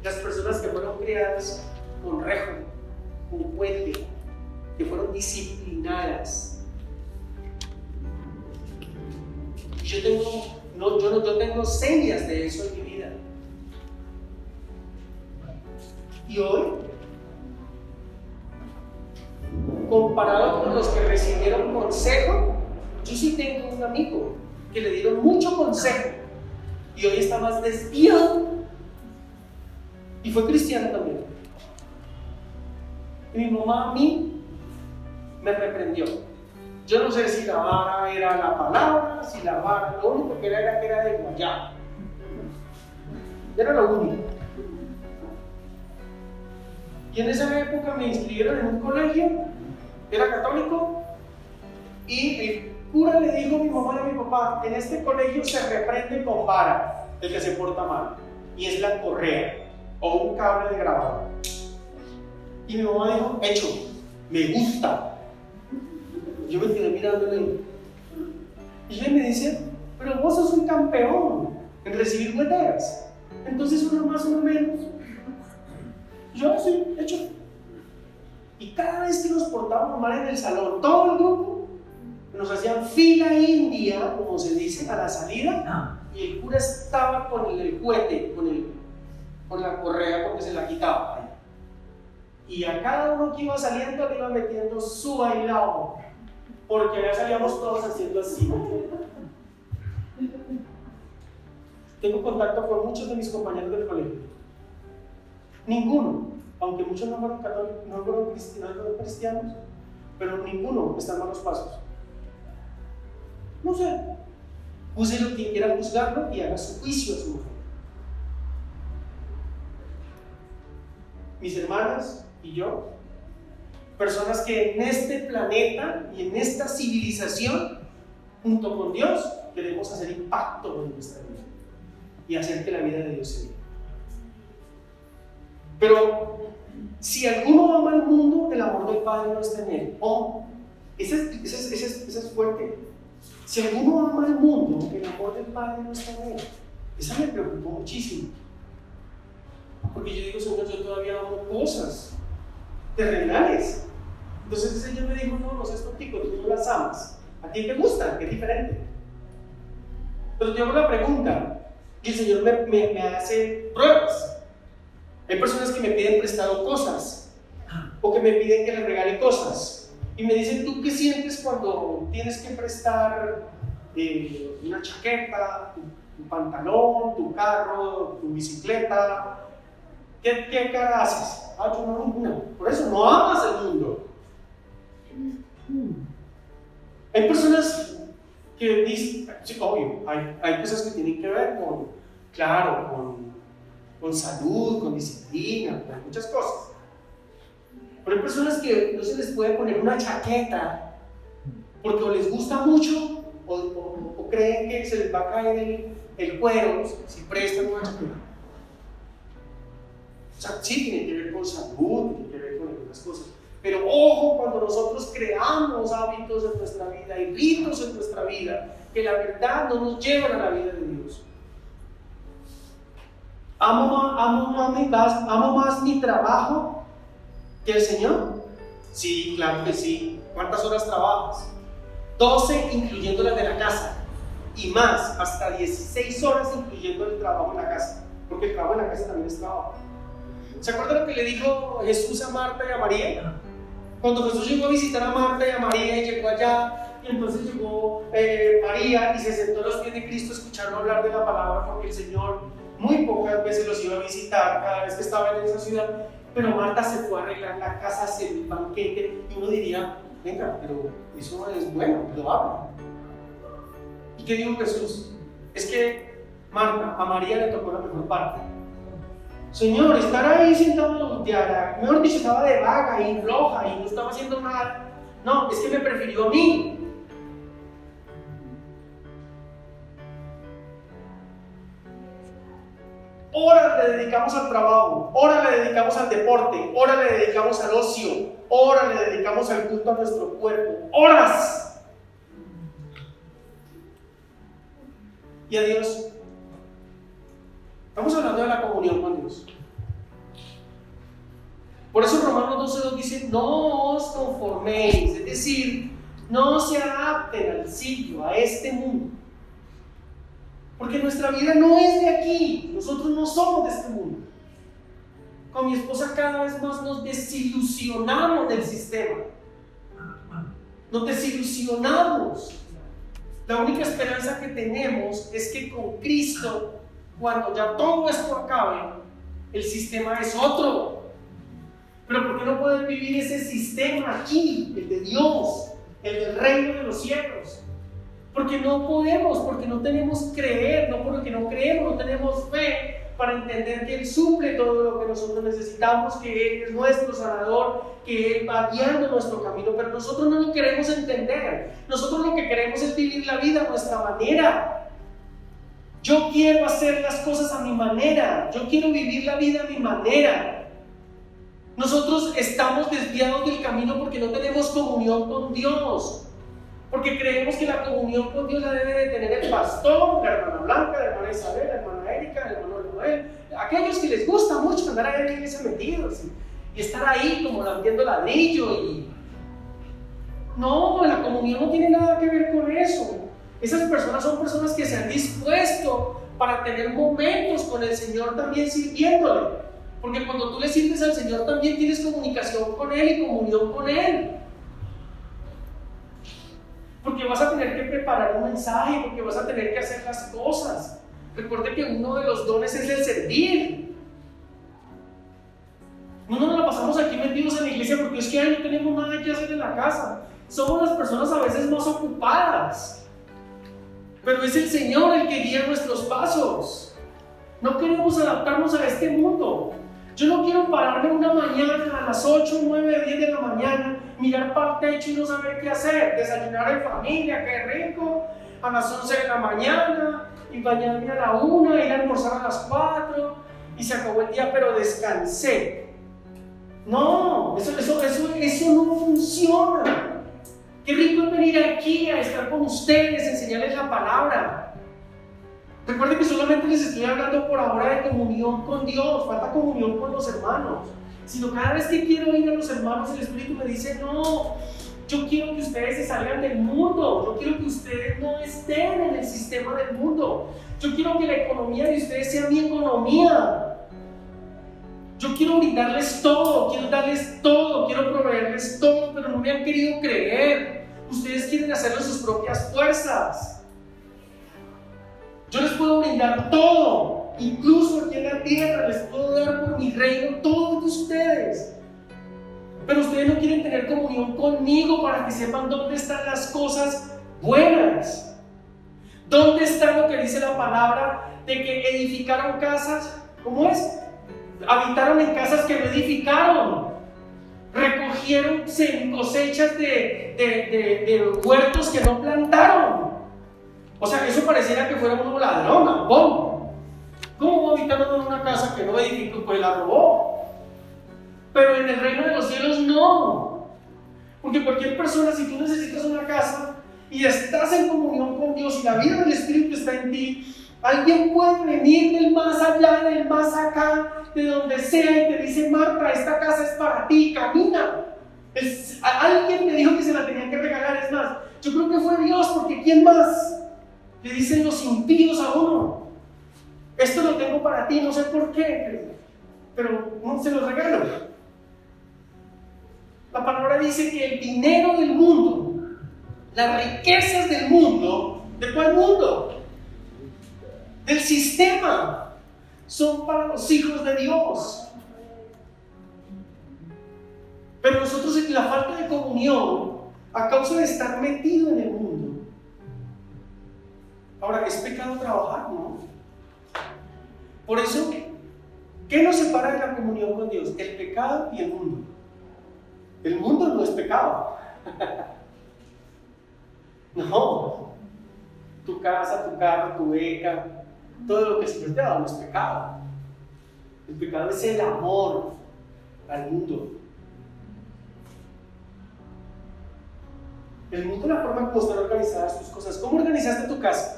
Las personas que fueron criadas con rejo, con puente, que fueron disciplinadas. Yo tengo señas de eso en mi vida. Y hoy todos los que recibieron consejo, yo sí tengo un amigo que le dieron mucho consejo y hoy está más desviado y fue cristiano también. Y mi mamá a mí me reprendió. Yo no sé si la vara era la palabra, si la vara, lo único que era de guayaba. Era lo único. Y en esa época me inscribieron en un colegio, era católico, y el cura le dijo a mi mamá y a mi papá: en este colegio se reprende con vara el que se porta mal, y es la correa o un cable de grabado. Y mi mamá dijo: hecho, me gusta. Yo me quedé mirándole y ella me dice: pero vos sos un campeón en recibir hueteras, entonces uno más, uno menos. Yo sí, hecho. Y cada vez que nos portábamos mal en el salón, todo el grupo nos hacían fila india, como se dice, a la salida, y el cura estaba con el juguete, con la correa, porque se la quitaba. Y a cada uno que iba saliendo le iba metiendo su bailado, porque ya salíamos todos haciendo así. Tengo contacto con muchos de mis compañeros del colegio. Ninguno, aunque muchos no fueron católicos, no fueron cristianos, pero ninguno está en malos pasos. No sé, júzguelo quien quiera juzgarlo y haga su juicio a su mujer. Mis hermanas y yo, personas que en este planeta y en esta civilización, junto con Dios, queremos hacer impacto en nuestra vida y hacer que la vida de Dios se viva. Pero si alguno ama al mundo, el amor del Padre no está en él. Oh, esa es fuerte. Si alguno ama al mundo, el amor del Padre no está en él. Esa me preocupó muchísimo. Porque yo digo: Señor, yo todavía amo cosas terrenales. Entonces el Señor me dijo: no seas tontico, tú no las amas. A ti te gustan, que es diferente. Pero yo hago la pregunta y el Señor me hace pruebas. Hay personas que me piden prestado cosas o que me piden que les regale cosas y me dicen: ¿tú qué sientes cuando tienes que prestar una chaqueta, tu pantalón, tu carro, tu bicicleta? ¿Qué cara haces? Yo no, ninguna. Por eso no amas el mundo. Hay personas que dicen, sí, obvio, hay cosas que tienen que ver con salud, con disciplina, con muchas cosas. Pero hay personas que no se les puede poner una chaqueta porque o les gusta mucho o creen que se les va a caer el cuero si prestan una chaqueta. O sea, sí tiene que ver con salud, tiene que ver con algunas cosas. Pero ojo cuando nosotros creamos hábitos en nuestra vida y ritos en nuestra vida que la verdad no nos llevan a la vida de Dios. ¿Amo más mi trabajo que el Señor? Sí, claro que sí. ¿Cuántas horas trabajas? 12 incluyendo las de la casa. Y más, hasta 16 horas incluyendo el trabajo en la casa. Porque el trabajo en la casa también es trabajo. ¿Se acuerdan lo que le dijo Jesús a Marta y a María? Cuando Jesús llegó a visitar a Marta y a María y llegó allá, y entonces llegó María y se sentó a los pies de Cristo a escucharlo hablar de la palabra, porque el Señor muy pocas veces los iba a visitar cada vez que estaba en esa ciudad. Pero Marta se fue a arreglar la casa, hacer el banquete, y uno diría: venga, pero eso no es bueno, lo hago. ¿Y qué dijo Jesús? Es que a María le tocó la mejor parte. Señor, estar ahí sentado, mejor dicho, estaba de vaga y floja y no estaba haciendo nada. No, es que me prefirió a mí. Horas le dedicamos al trabajo, horas le dedicamos al deporte, horas le dedicamos al ocio, horas le dedicamos al culto a nuestro cuerpo, horas. Y a Dios. Estamos hablando de la comunión con Dios. Por eso Romanos 12:2 dice: no os conforméis, es decir, no se adapten al siglo, a este mundo. Porque nuestra vida no es de aquí, nosotros no somos de este mundo. Con mi esposa cada vez más nos desilusionamos del sistema. nos desilusionamos. La única esperanza que tenemos es que con Cristo, cuando ya todo esto acabe, el sistema es otro. Pero ¿por qué no poder vivir ese sistema aquí, el de Dios, el del reino de los cielos? Porque no podemos, porque no tenemos creer, no porque no creemos, no tenemos fe para entender que Él suple todo lo que nosotros necesitamos, que Él es nuestro sanador, que Él va guiando nuestro camino, pero nosotros no lo queremos entender. Nosotros lo que queremos es vivir la vida a nuestra manera. Yo quiero hacer las cosas a mi manera, yo quiero vivir la vida a mi manera. Nosotros estamos desviados del camino porque no tenemos comunión con Dios. Porque creemos que la comunión con Dios la debe de tener el pastor, la hermana Blanca, la hermana Isabel, la hermana Erika, el hermano Noel, aquellos que les gusta mucho andar ahí en la iglesia metidos y estar ahí como lampiendo ladrillo. No, la comunión no tiene nada que ver con eso. Esas personas son personas que se han dispuesto para tener momentos con el Señor también sirviéndole. Porque cuando tú le sirves al Señor también tienes comunicación con Él y comunión con Él. Porque vas a tener que preparar un mensaje, porque vas a tener que hacer las cosas. Recuerde que uno de los dones es el servir. No nos la pasamos aquí metidos en la iglesia porque es que ahí no tenemos nada que hacer en la casa. Somos las personas a veces más ocupadas. Pero es el Señor el que guía nuestros pasos. No queremos adaptarnos a este mundo. Yo no quiero pararme una mañana a las 8, 9, 10 de la mañana, mirar para el techo y no saber qué hacer, desayunar en familia, qué rico, a las 11 de la mañana, y bañarme a la 1, ir a almorzar a las 4, y se acabó el día, pero descansé. No, eso no funciona. Qué rico es venir aquí a estar con ustedes, enseñarles la palabra. Recuerden que solamente les estoy hablando por ahora de comunión con Dios, falta comunión con los hermanos. Sino cada vez que quiero ir a los hermanos, el Espíritu me dice, no, yo quiero que ustedes se salgan del mundo, yo quiero que ustedes no estén en el sistema del mundo, yo quiero que la economía de ustedes sea mi economía. Yo quiero brindarles todo, quiero darles todo, quiero proveerles todo, pero no me han querido creer. Ustedes quieren hacerlo en sus propias fuerzas. Yo les puedo brindar todo, incluso aquí en la tierra, les puedo dar por mi reino todo de ustedes. Pero ustedes no quieren tener comunión conmigo para que sepan dónde están las cosas buenas. ¿Dónde está lo que dice la palabra de que edificaron casas? ¿Cómo es? Habitaron en casas que no edificaron. Recogieron cosechas de huertos que no plantaron. O sea, eso pareciera que fuera un ladrón, ¿cómo? ¿Cómo habitaron en una casa que no edificó? Pues la robó. Pero en el reino de los cielos no. Porque cualquier persona, si tú necesitas una casa y estás en comunión con Dios y la vida del Espíritu está en ti, alguien puede venir del más allá, del más acá, de donde sea y te dice, Marta, esta casa es para ti, camina. Alguien me dijo que se la tenían que regalar, es más, yo creo que fue Dios, porque ¿quién más? Le dicen los impíos a uno, esto lo tengo para ti, no sé por qué, pero no se lo regalo. La palabra dice que el dinero del mundo, las riquezas del mundo, ¿de cuál mundo? Del sistema, son para los hijos de Dios. Pero nosotros en la falta de comunión, a causa de estar metido en el mundo. Ahora, ¿es pecado trabajar? No. Por eso, ¿qué nos separa de la comunión con Dios? El pecado y el mundo. El mundo no es pecado. No. Tu casa, tu carro, tu beca, todo lo que el Señor te ha dado no es pecado. El pecado es el amor al mundo. El mundo es la forma como están organizadas tus cosas. ¿Cómo organizaste tu casa?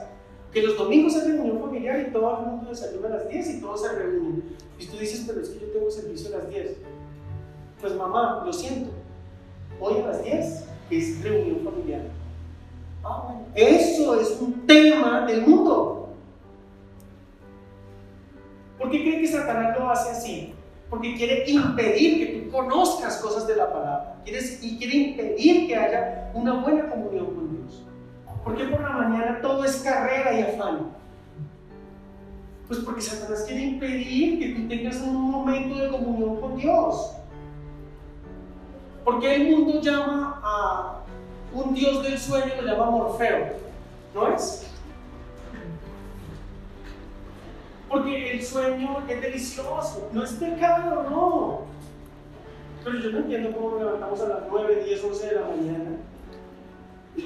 Que los domingos es reunión familiar y todo el mundo desayuna a las 10 y todos se reúnen. Y tú dices, pero es que yo tengo servicio a las 10. Pues mamá, lo siento. Hoy a las 10 es reunión familiar. Bueno. Eso es un tema del mundo. ¿Por qué cree que Satanás lo hace así? Porque quiere impedir que tú conozcas cosas de la palabra. Y quiere impedir que haya una buena comunión con Dios. ¿Por qué por la mañana todo es carrera y afán? Pues porque Satanás quiere impedir que tú tengas un momento de comunión con Dios. ¿Por qué el mundo llama a un Dios del sueño, lo llama Morfeo? ¿No es? Porque el sueño es delicioso, no es pecado, no. Pero yo no entiendo cómo nos levantamos a las 9, 10, 11 de la mañana.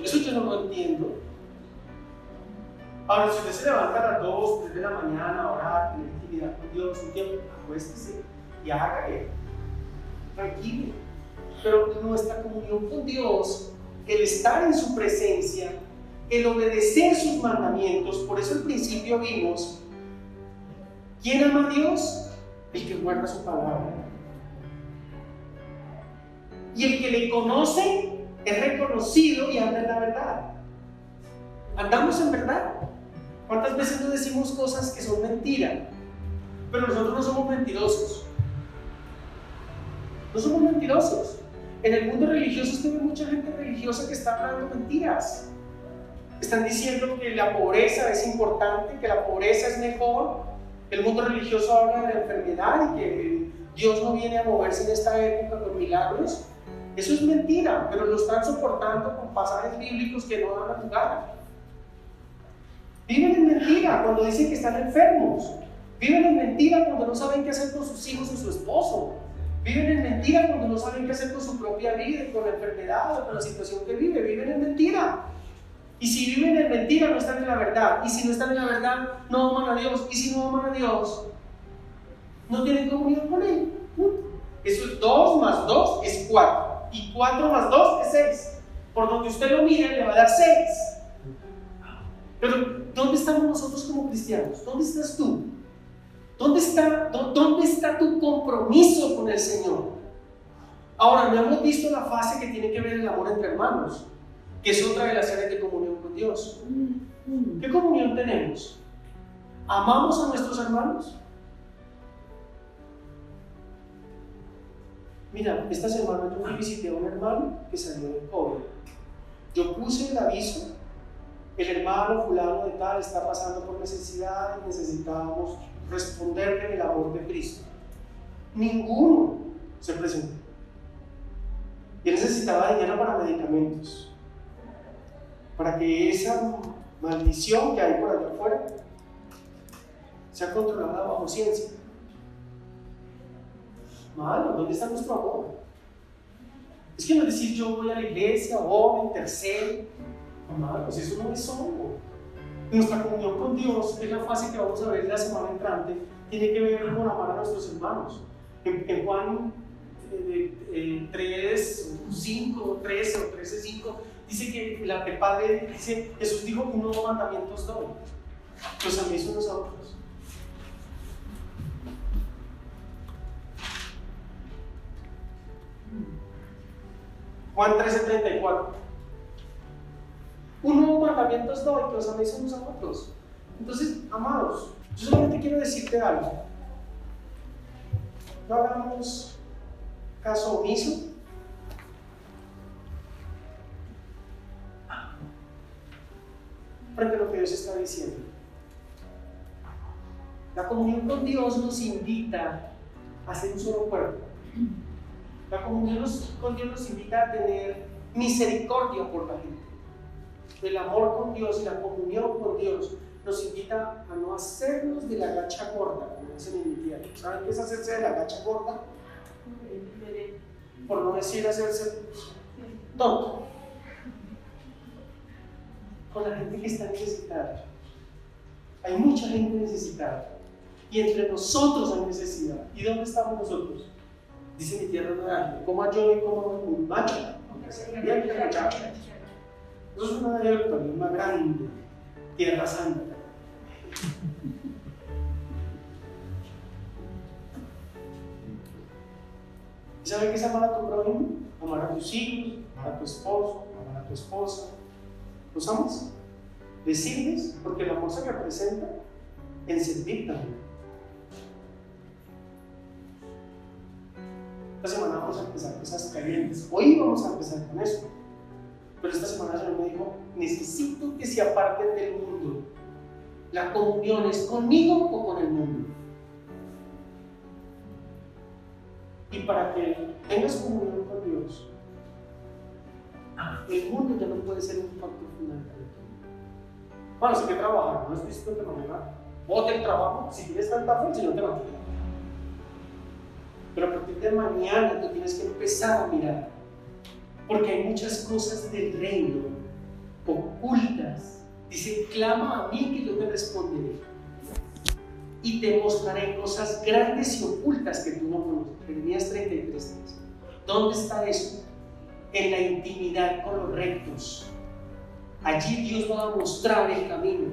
Eso yo no lo entiendo. Ahora, si usted se levanta a las 2, 3 de la mañana a orar, tener intimidad con Dios, un tiempo, acuéstese y hágale. Tranquilo. Pero nuestra comunión con Dios, el estar en su presencia, el obedecer sus mandamientos, por eso al principio vimos, ¿quién ama a Dios? El que guarda su palabra. Y el que le conoce es reconocido y anda en la verdad. ¿Andamos en verdad? ¿Cuántas veces nos decimos cosas que son mentira? Pero nosotros no somos mentirosos. No somos mentirosos. En el mundo religioso usted ve mucha gente religiosa que está hablando mentiras. Están diciendo que la pobreza es importante, que la pobreza es mejor. El mundo religioso habla de la enfermedad y que Dios no viene a moverse en esta época con milagros. Eso es mentira, pero lo están soportando con pasajes bíblicos que no dan lugar. Viven en mentira cuando dicen que están enfermos. Viven en mentira cuando no saben qué hacer con sus hijos o su esposo. Viven en mentira cuando no saben qué hacer con su propia vida y con la enfermedad o con la situación que vive. Viven en mentira. Y si viven en mentira, no están en la verdad. Y si no están en la verdad, no aman a Dios. Y si no aman a Dios, no tienen comunión con Él. Eso es 2 más 2 es 4. Y 4 más 2 es 6. Por donde usted lo mire, le va a dar 6. Pero, ¿dónde estamos nosotros como cristianos? ¿Dónde estás tú? ¿Dónde está tu compromiso con el Señor? Ahora, no hemos visto la fase que tiene que ver el amor entre hermanos, que es otra de las áreas de comunión con Dios. ¿Qué comunión tenemos? ¿Amamos a nuestros hermanos? Mira, esta semana yo visité a un hermano que salió del COVID. Yo puse el aviso, el hermano fulano de tal está pasando por necesidad y necesitábamos responderle en el amor de Cristo. Ninguno se presentó. Y él necesitaba dinero para medicamentos, para que esa maldición que hay por allá afuera sea controlada bajo ciencia. Malo, ¿dónde está nuestro amor? Es que no es decir yo voy a la iglesia, oro, intercedo. Amados, eso no es solo. Nuestra comunión con Dios, que es la fase que vamos a ver la semana entrante, tiene que ver con amar a nuestros hermanos. En Juan 3, 5, 13 o 13, 5, dice que el Padre dice, Jesús dijo, un nuevo mandamiento os doy. Los améis unos a otros. Juan 13:34. Un nuevo mandamiento os doy, que os améis unos a otros. Entonces, amados, yo solamente quiero decirte algo. No hagamos caso omiso frente a lo que Dios está diciendo. La comunión con Dios nos invita a ser un solo cuerpo. La comunión con Dios nos invita a tener misericordia por la gente. El amor con Dios y la comunión con Dios nos invita a no hacernos de la gacha gorda, como dicen en mi tierra. ¿Saben qué es hacerse de la gacha gorda? Por no decir hacerse tonto. Con la gente que está necesitada. Hay mucha gente necesitada. Y entre nosotros hay necesidad. ¿Y dónde estamos nosotros? Dice mi tierra natal, coma yo y coma un macho. Eso es una dialectoría más grande, tierra santa. ¿Y sabe qué es amar a tu prójimo? Amar a tus hijos, amar a tu esposo, amar a tu esposa. ¿Los amas? ¿Les sirves? Porque el amor se representa en servir también. Esta semana vamos a empezar cosas calientes. Hoy vamos a empezar con eso. Pero esta semana el Señor me dijo, necesito que se aparten del mundo. La comunión es conmigo o con el mundo. Y para que tengas comunión con Dios, el mundo ya no puede ser un factor fundamental. Bueno, si hay que trabajar, no estoy diciendo que no me va. Bote el trabajo, si tienes tanta fe, el Señor te va a ayudar. Pero a partir de mañana tú tienes que empezar a mirar, porque hay muchas cosas del reino ocultas. Dice, clama a mí que yo te responderé y te mostraré cosas grandes y ocultas que tú no conoces. Jeremías 33:3. ¿Dónde está eso? En la intimidad con los rectos. Allí Dios va a mostrar el camino.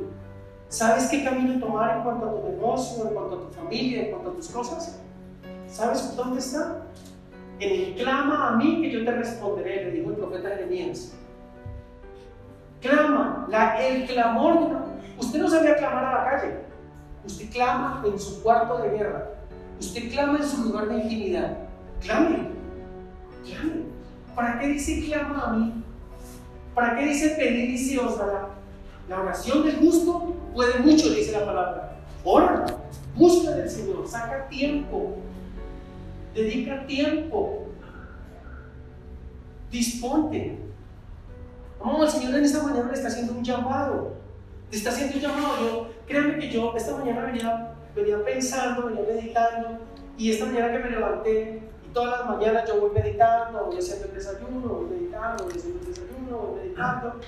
¿Sabes qué camino tomar en cuanto a tu negocio, en cuanto a tu familia, en cuanto a tus cosas? ¿Sabes dónde está? En el clama a mí que yo te responderé, le dijo el profeta Jeremías. Clama, el clamor de una... Usted no sabía clamar a la calle. Usted clama en su cuarto de guerra. Usted clama en su lugar de intimidad. Clame, clame. ¿Para qué dice clama a mí? ¿Para qué dice pedir y se os dará? La oración del justo puede mucho, dice la palabra. Ora, busca del Señor, saca tiempo, dedica tiempo, disponte. El Señor en esta mañana le está haciendo un llamado. Le está haciendo un llamado. Créanme que yo esta mañana venía pensando, venía meditando, y esta mañana que me levanté, y todas las mañanas yo voy meditando, voy haciendo el desayuno, voy meditando, voy haciendo el desayuno, voy meditando,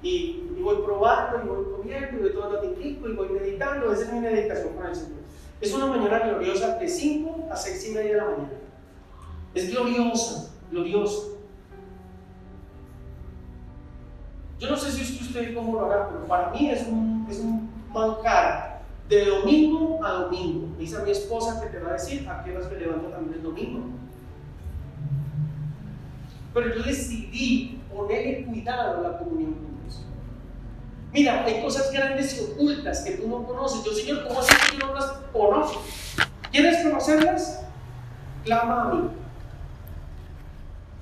y voy probando, y voy comiendo, y voy tomando tintico, y voy meditando. Esa es mi meditación con el Señor. Es una mañana gloriosa de 5 a 6:30 de la mañana. Es gloriosa, gloriosa. Yo no sé si es que usted cómo lo hará, pero para mí es un manjar de domingo a domingo. Me dice a mi esposa que te va a decir a qué horas me levanto también el domingo. Pero yo decidí ponerle cuidado a la comunión con Dios. Mira, hay cosas grandes y ocultas que tú no conoces. Yo, Señor, ¿cómo así que yo no las conozco? ¿Quieres conocerlas? Clama a mí.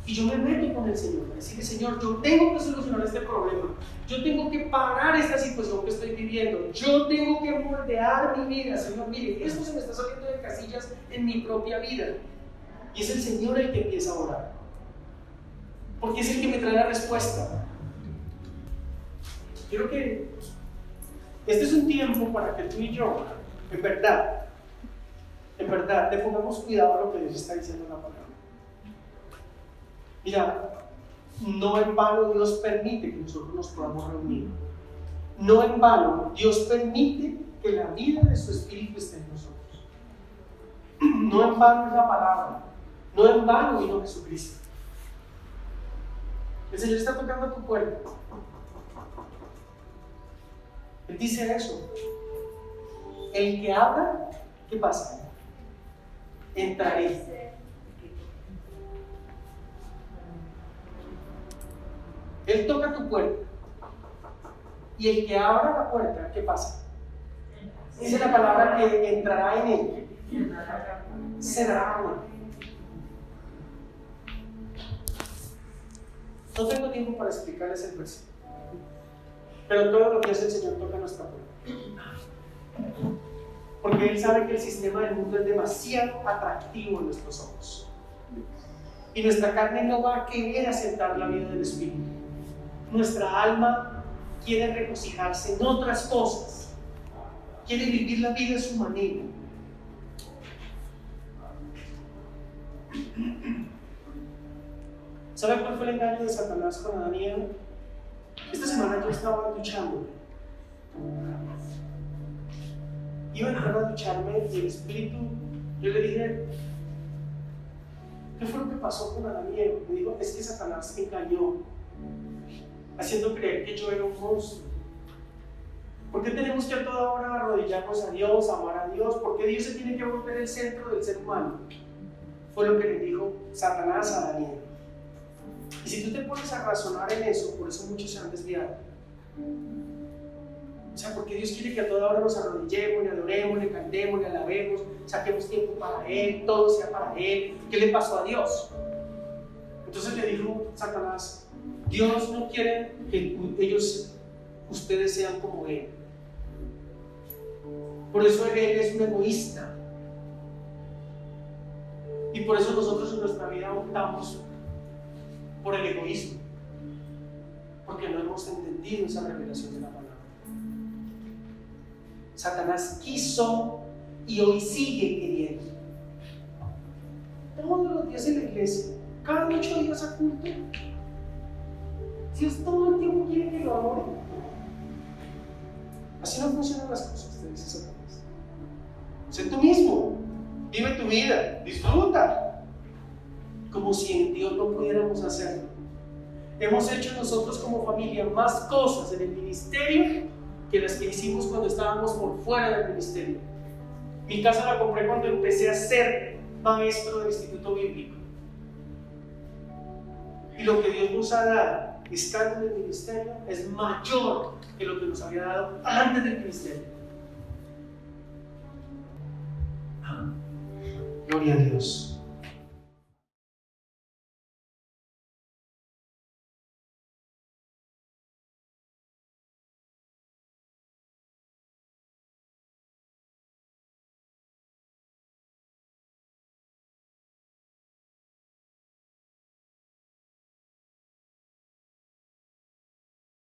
Y yo me meto con el Señor, a decirle, Señor, yo tengo que solucionar este problema, yo tengo que parar esta situación que estoy viviendo, yo tengo que moldear mi vida. Señor, mire, esto se me está saliendo de casillas en mi propia vida. Y es el Señor el que empieza a orar, porque es el que me trae la respuesta. Quiero que este es un tiempo para que tú y yo, en verdad, le pongamos cuidado a lo que Dios está diciendo en la palabra. Mira, no en vano Dios permite que nosotros nos podamos reunir. No en vano Dios permite que la vida de su Espíritu esté en nosotros. No en vano es la palabra. No en vano vino Jesucristo. El Señor está tocando a tu puerta. Él dice eso. El que habla, ¿qué pasa? Entraré. Él toca tu puerta. Y el que abra la puerta, ¿qué pasa? Dice la palabra que entrará en él. Será amado. No tengo tiempo para explicarles el versículo, pero todo lo que hace el Señor toca nuestra puerta. Porque Él sabe que el sistema del mundo es demasiado atractivo en nuestros ojos. Y nuestra carne no va a querer aceptar la vida del Espíritu. Nuestra alma quiere regocijarse en otras cosas. Quiere vivir la vida a su manera. ¿Sabe cuál fue el engaño de Satanás con Adán y Eva? Esta semana yo estaba duchándome. Iba a entrar a ducharme y el Espíritu, yo le dije, ¿qué fue lo que pasó con Adán y Eva? Me dijo, es que Satanás me engañó, haciendo creer que yo era un monstruo. ¿Por qué tenemos que a toda hora arrodillarnos a Dios, amar a Dios? ¿Por qué Dios se tiene que volver el centro del ser humano? Fue lo que le dijo Satanás a Adán y Eva. Y si tú te pones a razonar en eso, por eso muchos se han desviado. O sea, porque Dios quiere que a toda hora nos arrodillemos, le adoremos, le cantemos, le alabemos, saquemos tiempo para Él, todo sea para Él. ¿Qué le pasó a Dios? Entonces le dijo Satanás, Dios no quiere que ustedes sean como Él. Por eso Él es un egoísta. Y por eso nosotros en nuestra vida optamos por el egoísmo. Porque no hemos entendido esa revelación de la palabra. Satanás quiso y hoy sigue queriendo. Todos los días en la iglesia, cada 8 días a culto. Si Dios todo el tiempo quiere que lo adore. Así no funcionan las cosas, te dice Satanás. Sé tú mismo, vive tu vida, disfruta. Como si en Dios no pudiéramos hacerlo. Hemos hecho nosotros como familia más cosas en el ministerio que las que hicimos cuando estábamos por fuera del ministerio. Mi casa la compré cuando empecé a ser maestro del instituto bíblico. Y lo que Dios nos ha dado estando en el ministerio es mayor que lo que nos había dado antes del ministerio. Gloria a Dios.